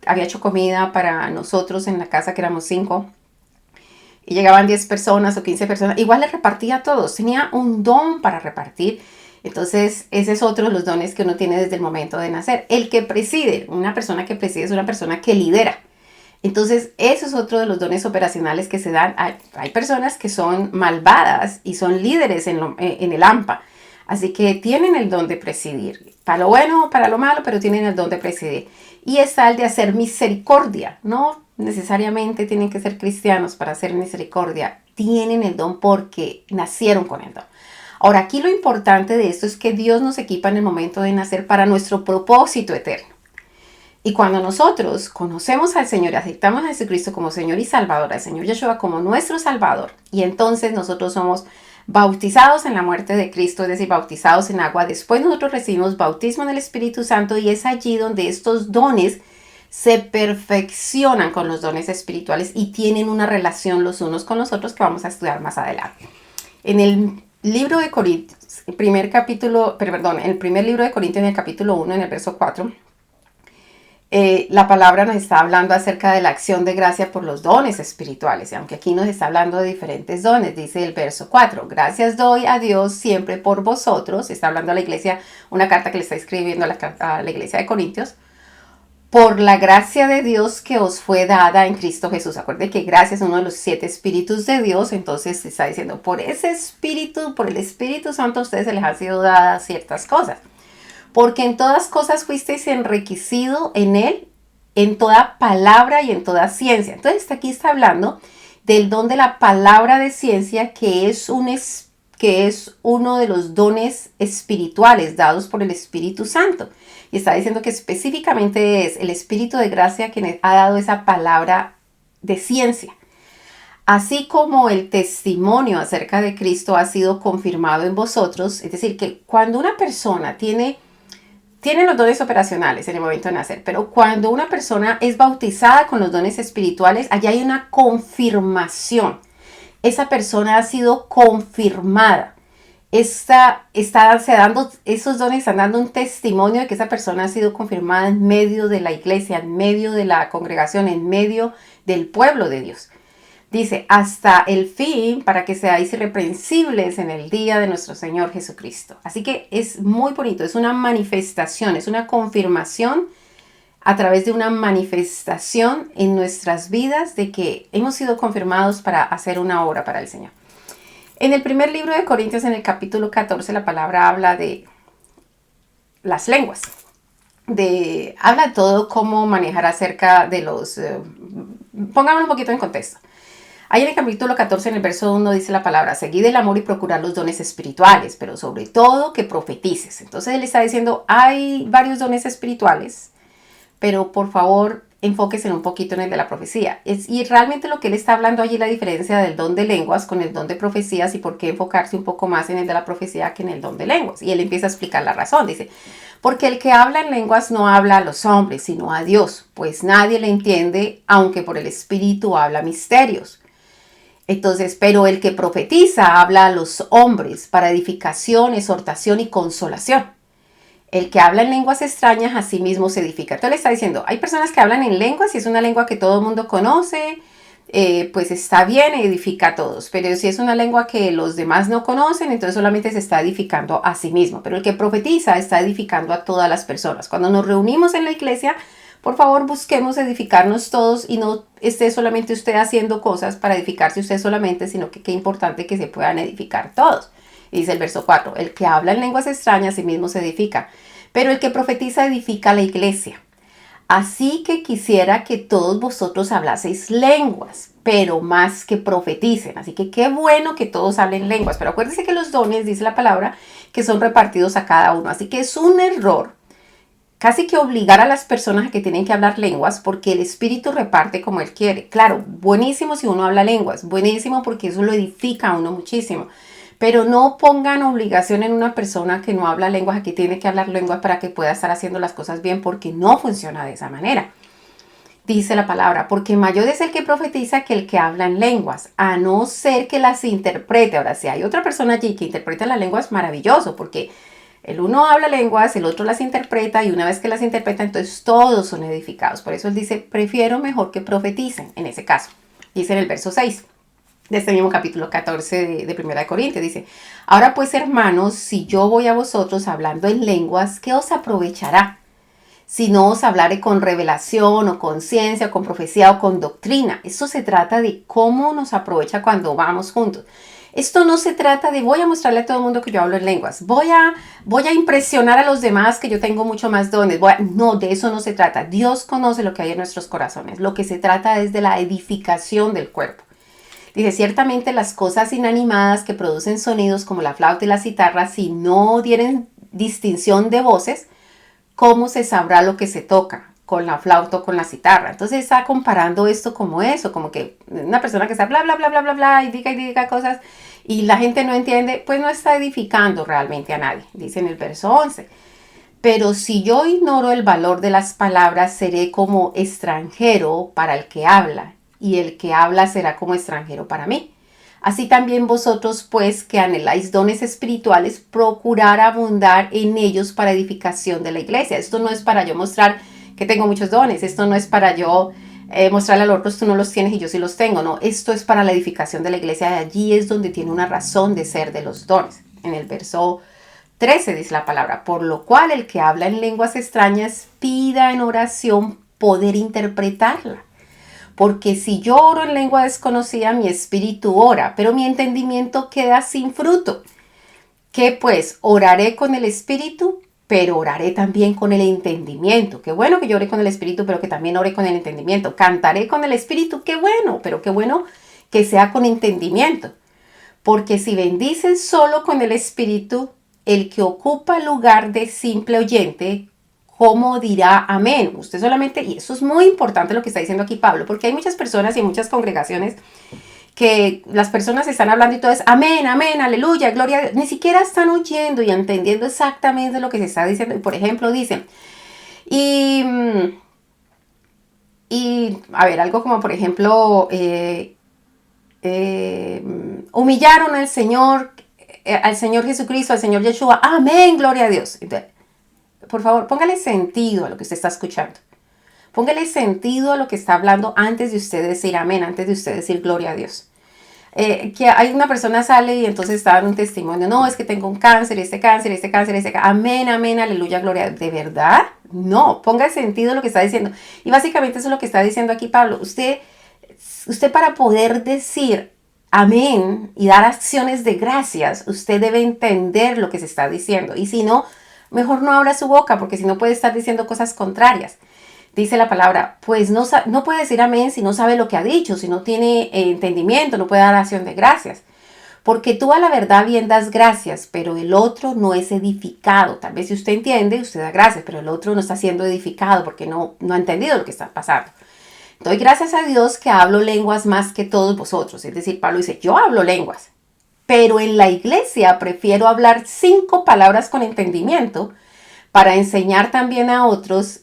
había hecho comida para nosotros en la casa, que éramos 5, y llegaban 10 personas o 15 personas. Igual le repartía a todos. Tenía un don para repartir. Entonces, ese es otro de los dones que uno tiene desde el momento de nacer. El que preside, una persona que preside es una persona que lidera. Entonces, eso es otro de los dones operacionales que se dan. Hay personas que son malvadas y son líderes en el AMPA. Así que tienen el don de presidir, para lo bueno o para lo malo, pero tienen el don de presidir. Y está el de hacer misericordia. No necesariamente tienen que ser cristianos para hacer misericordia. Tienen el don porque nacieron con el don. Ahora, aquí lo importante de esto es que Dios nos equipa en el momento de nacer para nuestro propósito eterno. Y cuando nosotros conocemos al Señor y aceptamos a Jesucristo como Señor y Salvador, al Señor Yeshua como nuestro Salvador, y entonces nosotros somos bautizados en la muerte de Cristo, es decir, bautizados en agua, después nosotros recibimos bautismo en el Espíritu Santo y es allí donde estos dones se perfeccionan con los dones espirituales y tienen una relación los unos con los otros que vamos a estudiar más adelante. En el libro de Corintios, el primer libro de Corintios, en el capítulo 1, en el verso 4, la palabra nos está hablando acerca de la acción de gracia por los dones espirituales, y aunque aquí nos está hablando de diferentes dones, dice el verso 4, gracias doy a Dios siempre por vosotros, está hablando a la iglesia, una carta que le está escribiendo a la iglesia de Corintios, por la gracia de Dios que os fue dada en Cristo Jesús. Acuérdense que gracia es uno de los 7 espíritus de Dios, entonces se está diciendo, por ese espíritu, por el Espíritu Santo, a ustedes se les han sido dadas ciertas cosas. Porque en todas cosas fuisteis enriquecido en él, en toda palabra y en toda ciencia. Entonces aquí está hablando del don de la palabra de ciencia, que es uno de los dones espirituales dados por el Espíritu Santo. Y está diciendo que específicamente es el Espíritu de gracia quien ha dado esa palabra de ciencia. Así como el testimonio acerca de Cristo ha sido confirmado en vosotros, es decir, que cuando una persona tiene los dones operacionales en el momento de nacer, pero cuando una persona es bautizada con los dones espirituales, allá hay una confirmación. Esa persona ha sido confirmada. Esos dones están dando un testimonio de que esa persona ha sido confirmada en medio de la iglesia, en medio de la congregación, en medio del pueblo de Dios. Dice, hasta el fin, para que seáis irreprensibles en el día de nuestro Señor Jesucristo. Así que es muy bonito, es una manifestación, es una confirmación a través de una manifestación en nuestras vidas de que hemos sido confirmados para hacer una obra para el Señor. En el primer libro de Corintios, en el capítulo 14, la palabra habla de las lenguas. Habla de todo cómo manejar acerca de los... pongámoslo un poquito en contexto. Ahí en el capítulo 14, en el verso 1, dice la palabra, seguid el amor y procurad los dones espirituales, pero sobre todo que profetices. Entonces él está diciendo, hay varios dones espirituales, pero por favor enfóquese un poquito en el de la profecía. Y realmente lo que él está hablando allí, la diferencia del don de lenguas con el don de profecías y por qué enfocarse un poco más en el de la profecía que en el don de lenguas. Y él empieza a explicar la razón, dice, porque el que habla en lenguas no habla a los hombres, sino a Dios, pues nadie le entiende, aunque por el Espíritu habla misterios. Entonces, pero el que profetiza habla a los hombres para edificación, exhortación y consolación. El que habla en lenguas extrañas a sí mismo se edifica. Entonces le está diciendo, hay personas que hablan en lenguas y es una lengua que todo el mundo conoce, pues está bien, edifica a todos. Pero si es una lengua que los demás no conocen, entonces solamente se está edificando a sí mismo. Pero el que profetiza está edificando a todas las personas. Cuando nos reunimos en la iglesia, por favor, busquemos edificarnos todos y no esté solamente usted haciendo cosas para edificarse usted solamente, sino que qué importante que se puedan edificar todos. Y dice el verso 4, el que habla en lenguas extrañas a sí mismo se edifica, pero el que profetiza edifica a la iglesia. Así que quisiera que todos vosotros hablaseis lenguas, pero más que profeticen. Así que qué bueno que todos hablen lenguas, pero acuérdense que los dones, dice la palabra, que son repartidos a cada uno. Así que es un error casi que obligar a las personas a que tienen que hablar lenguas porque el Espíritu reparte como Él quiere. Claro, buenísimo si uno habla lenguas, buenísimo porque eso lo edifica a uno muchísimo. Pero no pongan obligación en una persona que no habla lenguas, a que tiene que hablar lenguas para que pueda estar haciendo las cosas bien, porque no funciona de esa manera. Dice la palabra, porque mayor es el que profetiza que el que habla en lenguas, a no ser que las interprete. Ahora, si hay otra persona allí que interpreta las lenguas, maravilloso, porque el uno habla lenguas, el otro las interpreta, y una vez que las interpreta, entonces todos son edificados. Por eso él dice, prefiero mejor que profeticen, en ese caso. Dice en el verso 6 de este mismo capítulo 14 de 1 Corintios, dice, ahora pues, hermanos, si yo voy a vosotros hablando en lenguas, ¿qué os aprovechará? Si no os hablaré con revelación o con ciencia o con profecía o con doctrina. Esto se trata de cómo nos aprovecha cuando vamos juntos. Esto no se trata de voy a mostrarle a todo el mundo que yo hablo en lenguas. Voy a impresionar a los demás que yo tengo mucho más dones. No, de eso no se trata. Dios conoce lo que hay en nuestros corazones. Lo que se trata es de la edificación del cuerpo. Dice, ciertamente las cosas inanimadas que producen sonidos como la flauta y la citarra, si no dieren distinción de voces, ¿cómo se sabrá lo que se toca con la flauta o con la citarra? Entonces está comparando esto como eso, como que una persona que está bla, bla, bla, bla, bla, bla, y diga cosas, y la gente no entiende, pues no está edificando realmente a nadie, dice en el verso 11. Pero si yo ignoro el valor de las palabras, seré como extranjero para el que habla, y el que habla será como extranjero para mí. Así también vosotros, pues, que anheláis dones espirituales, procurar abundar en ellos para edificación de la iglesia. Esto no es para yo mostrar que tengo muchos dones. Esto no es para yo mostrarle a los otros, tú no los tienes y yo sí los tengo. No, esto es para la edificación de la iglesia. Y allí es donde tiene una razón de ser de los dones. En el verso 13 dice la palabra, por lo cual el que habla en lenguas extrañas pida en oración poder interpretarla. Porque si yo oro en lengua desconocida, mi espíritu ora, pero mi entendimiento queda sin fruto. Que pues oraré con el espíritu, pero oraré también con el entendimiento. Qué bueno que yo ore con el espíritu, pero que también ore con el entendimiento. Cantaré con el espíritu, qué bueno, pero qué bueno que sea con entendimiento. Porque si bendices solo con el espíritu, el que ocupa el lugar de simple oyente, ¿cómo dirá amén? Usted solamente, y eso es muy importante lo que está diciendo aquí Pablo, porque hay muchas personas y muchas congregaciones que las personas están hablando y todo es amén, amén, aleluya, gloria a Dios. Ni siquiera están oyendo y entendiendo exactamente lo que se está diciendo. Por ejemplo, dicen, y a ver, algo como por ejemplo, humillaron al Señor Jesucristo, al Señor Yeshua, amén, gloria a Dios. Entonces, por favor, póngale sentido a lo que usted está escuchando. Póngale sentido a lo que está hablando antes de usted decir amén, antes de usted decir gloria a Dios. Que hay una persona sale y entonces está dando un testimonio, no, es que tengo un cáncer, este cáncer, este cáncer, este cáncer, amén, amén, aleluya, gloria a Dios. ¿De verdad? No, ponga sentido a lo que está diciendo. Y básicamente eso es lo que está diciendo aquí Pablo. Usted para poder decir amén y dar acciones de gracias, usted debe entender lo que se está diciendo. Y si no, mejor no abra su boca, porque si no puede estar diciendo cosas contrarias. Dice la palabra, pues no puede decir amén si no sabe lo que ha dicho, si no tiene entendimiento, no puede dar acción de gracias. Porque tú a la verdad bien das gracias, pero el otro no es edificado. Tal vez si usted entiende, usted da gracias, pero el otro no está siendo edificado porque no ha entendido lo que está pasando. Doy gracias a Dios que hablo lenguas más que todos vosotros. Es decir, Pablo dice, yo hablo lenguas, pero en la iglesia prefiero hablar 5 palabras con entendimiento para enseñar también a otros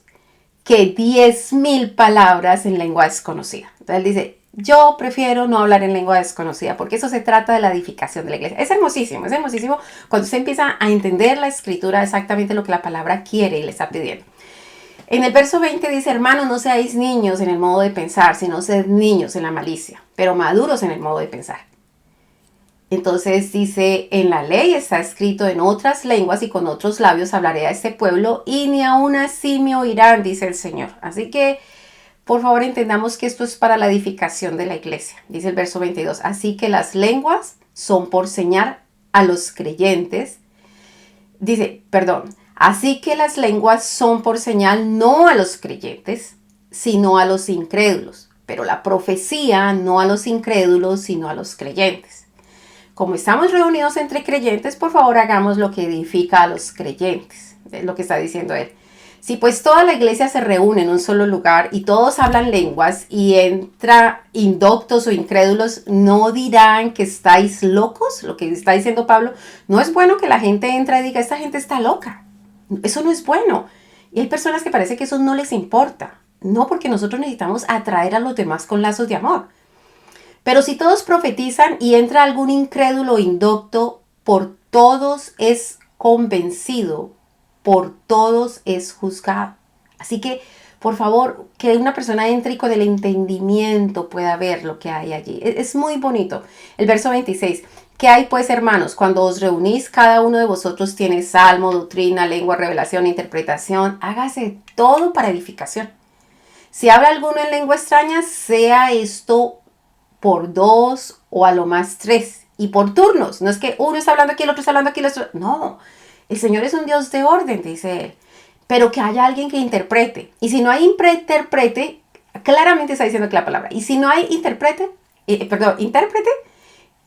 que 10,000 palabras en lengua desconocida. Entonces él dice, yo prefiero no hablar en lengua desconocida, porque eso se trata de la edificación de la iglesia. Es hermosísimo cuando usted empieza a entender la escritura, exactamente lo que la palabra quiere y le está pidiendo. En el verso 20 dice, hermanos, no seáis niños en el modo de pensar, sino sed niños en la malicia, pero maduros en el modo de pensar. Entonces dice, en la ley está escrito, en otras lenguas y con otros labios hablaré a este pueblo y ni aun así me oirán, dice el Señor. Así que, por favor, entendamos que esto es para la edificación de la iglesia. Dice el verso 22, así que las lenguas son por señal a los creyentes. Así que las lenguas son por señal no a los creyentes, sino a los incrédulos. Pero la profecía no a los incrédulos, sino a los creyentes. Como estamos reunidos entre creyentes, por favor hagamos lo que edifica a los creyentes. Es lo que está diciendo él. Si pues toda la iglesia se reúne en un solo lugar y todos hablan lenguas y entra indoctos o incrédulos, ¿no dirán que estáis locos? Lo que está diciendo Pablo, no es bueno que la gente entre y diga, esta gente está loca. Eso no es bueno. Y hay personas que parece que eso no les importa. No, porque nosotros necesitamos atraer a los demás con lazos de amor. Pero si todos profetizan y entra algún incrédulo o indocto, por todos es convencido, por todos es juzgado. Así que, por favor, que una persona entre y con el entendimiento pueda ver lo que hay allí. Es muy bonito. El verso 26. ¿Qué hay pues, hermanos? Cuando os reunís, cada uno de vosotros tiene salmo, doctrina, lengua, revelación, interpretación. Hágase todo para edificación. Si habla alguno en lengua extraña, sea esto por 2 o a lo más 3. Y por turnos. No es que uno está hablando aquí, el otro está hablando aquí, el otro. No. El Señor es un Dios de orden, dice él. Pero que haya alguien que interprete. Y si no hay intérprete, claramente está diciendo que la palabra. Y si no hay intérprete,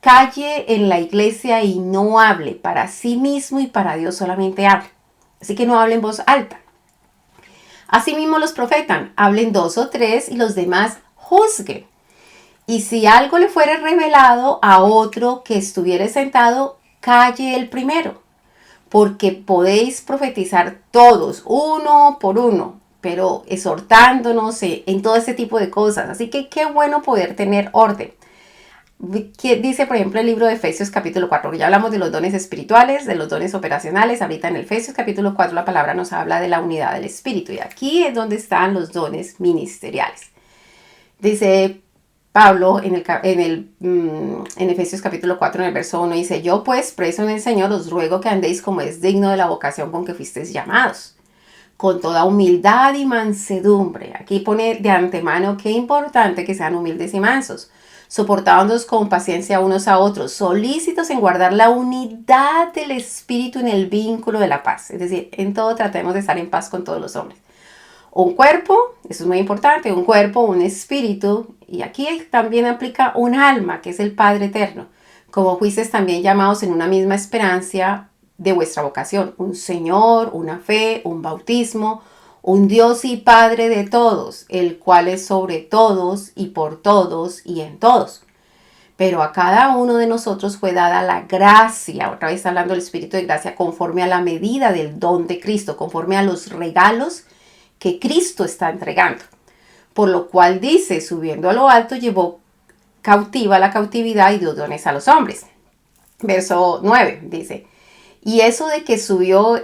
calle en la iglesia y no hable para sí mismo y para Dios solamente hable. Así que no hable en voz alta. Asimismo los profetas, hablen 2 o 3 y los demás juzguen. Y si algo le fuere revelado a otro que estuviere sentado, calle el primero, porque podéis profetizar todos, uno por uno, pero exhortándonos en todo ese tipo de cosas. Así que qué bueno poder tener orden. Dice, por ejemplo, el libro de Efesios capítulo 4, ya hablamos de los dones espirituales, de los dones operacionales. Ahorita en el Efesios capítulo 4 la palabra nos habla de la unidad del espíritu, y aquí es donde están los dones ministeriales. Dice Pablo en Efesios capítulo 4 en el verso 1, dice: yo pues, preso en el Señor, os ruego que andéis como es digno de la vocación con que fuisteis llamados, con toda humildad y mansedumbre. Aquí pone de antemano qué importante que sean humildes y mansos, soportándonos con paciencia unos a otros, solícitos en guardar la unidad del espíritu en el vínculo de la paz. Es decir, en todo tratemos de estar en paz con todos los hombres. Un cuerpo, eso es muy importante, un cuerpo, un espíritu, y aquí también aplica un alma, que es el Padre eterno, como fuisteis también llamados en una misma esperanza de vuestra vocación, un Señor, una fe, un bautismo, un Dios y Padre de todos, el cual es sobre todos y por todos y en todos. Pero a cada uno de nosotros fue dada la gracia, otra vez hablando del Espíritu de gracia, conforme a la medida del don de Cristo, conforme a los regalos que Cristo está entregando. Por lo cual dice, subiendo a lo alto, llevó cautiva la cautividad y dio dones a los hombres. Verso 9 dice: y eso de que subió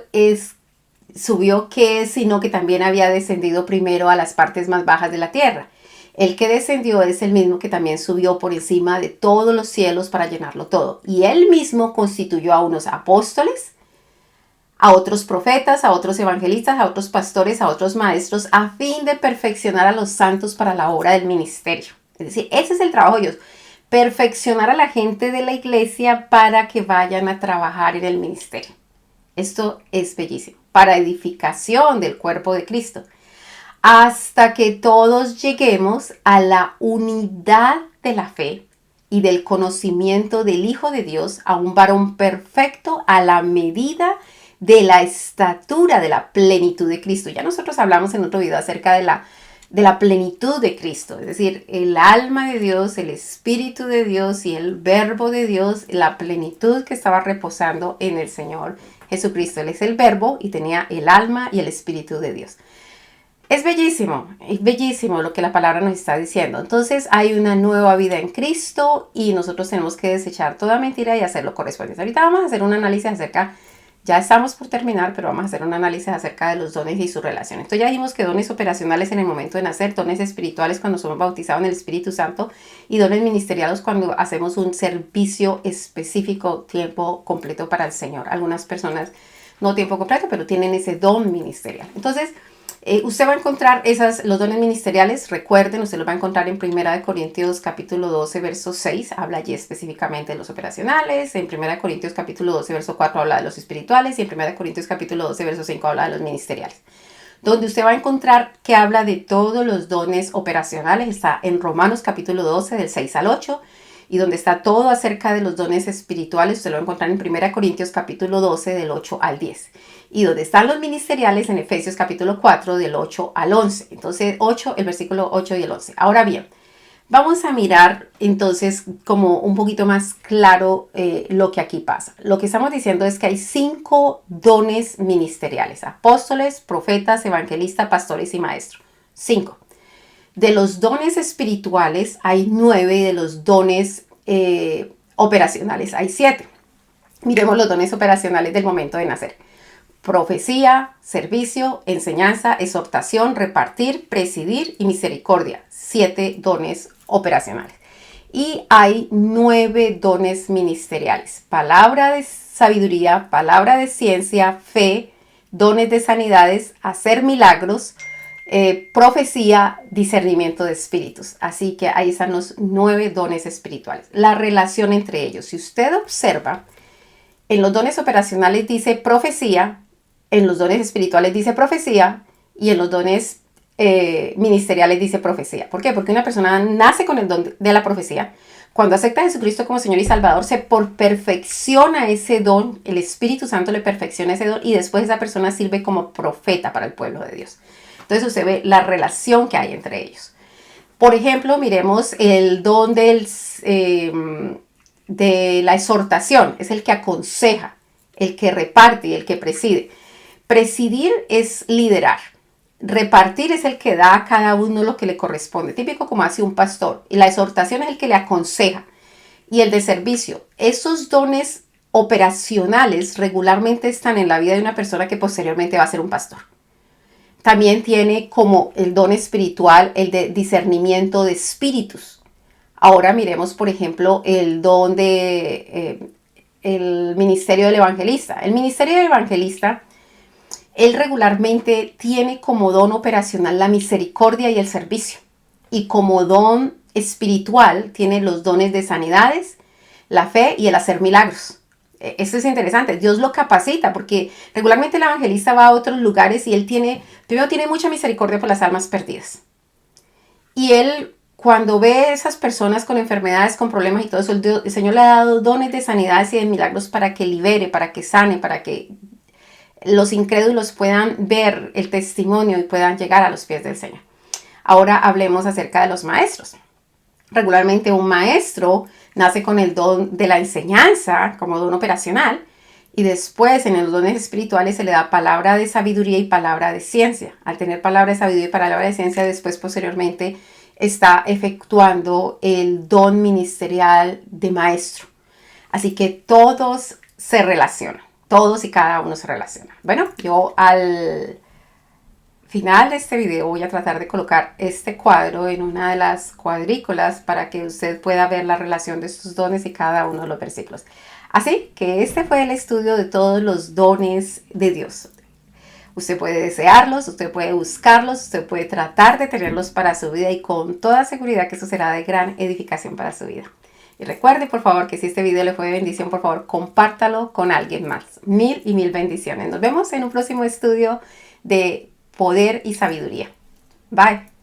que es, sino que también había descendido primero a las partes más bajas de la tierra. El que descendió es el mismo que también subió por encima de todos los cielos para llenarlo todo. Y él mismo constituyó a unos apóstoles, a otros profetas, a otros evangelistas, a otros pastores, a otros maestros, a fin de perfeccionar a los santos para la obra del ministerio. Es decir, ese es el trabajo de Dios. Perfeccionar a la gente de la iglesia para que vayan a trabajar en el ministerio. Esto es bellísimo. Para edificación del cuerpo de Cristo. Hasta que todos lleguemos a la unidad de la fe y del conocimiento del Hijo de Dios, a un varón perfecto a la medida de la estatura de la plenitud de Cristo. Ya nosotros hablamos en otro video acerca de la plenitud de Cristo, es decir, el alma de Dios, el Espíritu de Dios y el Verbo de Dios, la plenitud que estaba reposando en el Señor Jesucristo. Él es el Verbo y tenía el alma y el Espíritu de Dios. Es bellísimo lo que la palabra nos está diciendo. Entonces hay una nueva vida en Cristo y nosotros tenemos que desechar toda mentira y hacer lo correspondiente. Ahorita vamos a hacer un análisis acerca, ya estamos por terminar, pero vamos a hacer un análisis acerca de los dones y su relación. Entonces ya dijimos que dones operacionales en el momento de nacer, dones espirituales cuando somos bautizados en el Espíritu Santo y dones ministeriales cuando hacemos un servicio específico, tiempo completo para el Señor. Algunas personas no tiempo completo, pero tienen ese don ministerial. Entonces, usted va a encontrar los dones ministeriales, recuerden, usted los va a encontrar en 1 Corintios capítulo 12, verso 6, habla allí específicamente de los operacionales, en 1 Corintios capítulo 12, verso 4 habla de los espirituales y en 1 Corintios capítulo 12, verso 5 habla de los ministeriales. Donde usted va a encontrar que habla de todos los dones operacionales, está en Romanos capítulo 12, del 6 al 8, y donde está todo acerca de los dones espirituales, usted lo va a encontrar en 1 Corintios capítulo 12, del 8 al 10. Y donde están los ministeriales en Efesios capítulo 4 del 8 al 11. Entonces, el versículo 8 y el 11. Ahora bien, vamos a mirar entonces como un poquito más claro lo que aquí pasa. Lo que estamos diciendo es que hay 5 dones ministeriales. Apóstoles, profetas, evangelistas, pastores y maestros. 5. De los dones espirituales hay 9 y de los dones operacionales hay 7. Miremos los dones operacionales del momento de nacer. Profecía, servicio, enseñanza, exhortación, repartir, presidir y misericordia. 7 dones operacionales. Y hay 9 dones ministeriales. Palabra de sabiduría, palabra de ciencia, fe, dones de sanidades, hacer milagros, profecía, discernimiento de espíritus. Así que ahí están los 9 dones espirituales. La relación entre ellos. Si usted observa, en los dones operacionales dice profecía, en los dones espirituales dice profecía y en los dones ministeriales dice profecía. ¿Por qué? Porque una persona nace con el don de la profecía. Cuando acepta a Jesucristo como Señor y Salvador, se perfecciona ese don, el Espíritu Santo le perfecciona ese don y después esa persona sirve como profeta para el pueblo de Dios. Entonces usted ve la relación que hay entre ellos. Por ejemplo, miremos el don de la exhortación, es el que aconseja, el que reparte y el que preside. Presidir es liderar. Repartir es el que da a cada uno lo que le corresponde, típico como hace un pastor. Y la exhortación es el que le aconseja. Y el de servicio. Esos dones operacionales regularmente están en la vida de una persona que posteriormente va a ser un pastor. También tiene como el don espiritual el de discernimiento de espíritus. Ahora miremos, por ejemplo, el don de el ministerio del evangelista. El ministerio del evangelista, él regularmente tiene como don operacional la misericordia y el servicio. Y como don espiritual tiene los dones de sanidades, la fe y el hacer milagros. Esto es interesante. Dios lo capacita porque regularmente el evangelista va a otros lugares y él primero tiene mucha misericordia por las almas perdidas. Y él, cuando ve esas personas con enfermedades, con problemas y todo eso, el Señor le ha dado dones de sanidades y de milagros para que libere, para que sane, para que los incrédulos puedan ver el testimonio y puedan llegar a los pies del Señor. Ahora hablemos acerca de los maestros. Regularmente un maestro nace con el don de la enseñanza como don operacional y después en los dones espirituales se le da palabra de sabiduría y palabra de ciencia. Al tener palabra de sabiduría y palabra de ciencia, después posteriormente está efectuando el don ministerial de maestro. Así que todos se relacionan. Todos y cada uno se relacionan. Bueno, yo al final de este video voy a tratar de colocar este cuadro en una de las cuadrículas para que usted pueda ver la relación de estos dones y cada uno de los versículos. Así que este fue el estudio de todos los dones de Dios. Usted puede desearlos, usted puede buscarlos, usted puede tratar de tenerlos para su vida y con toda seguridad que eso será de gran edificación para su vida. Y recuerde, por favor, que si este video le fue de bendición, por favor, compártalo con alguien más. Mil y mil bendiciones. Nos vemos en un próximo estudio de poder y sabiduría. Bye.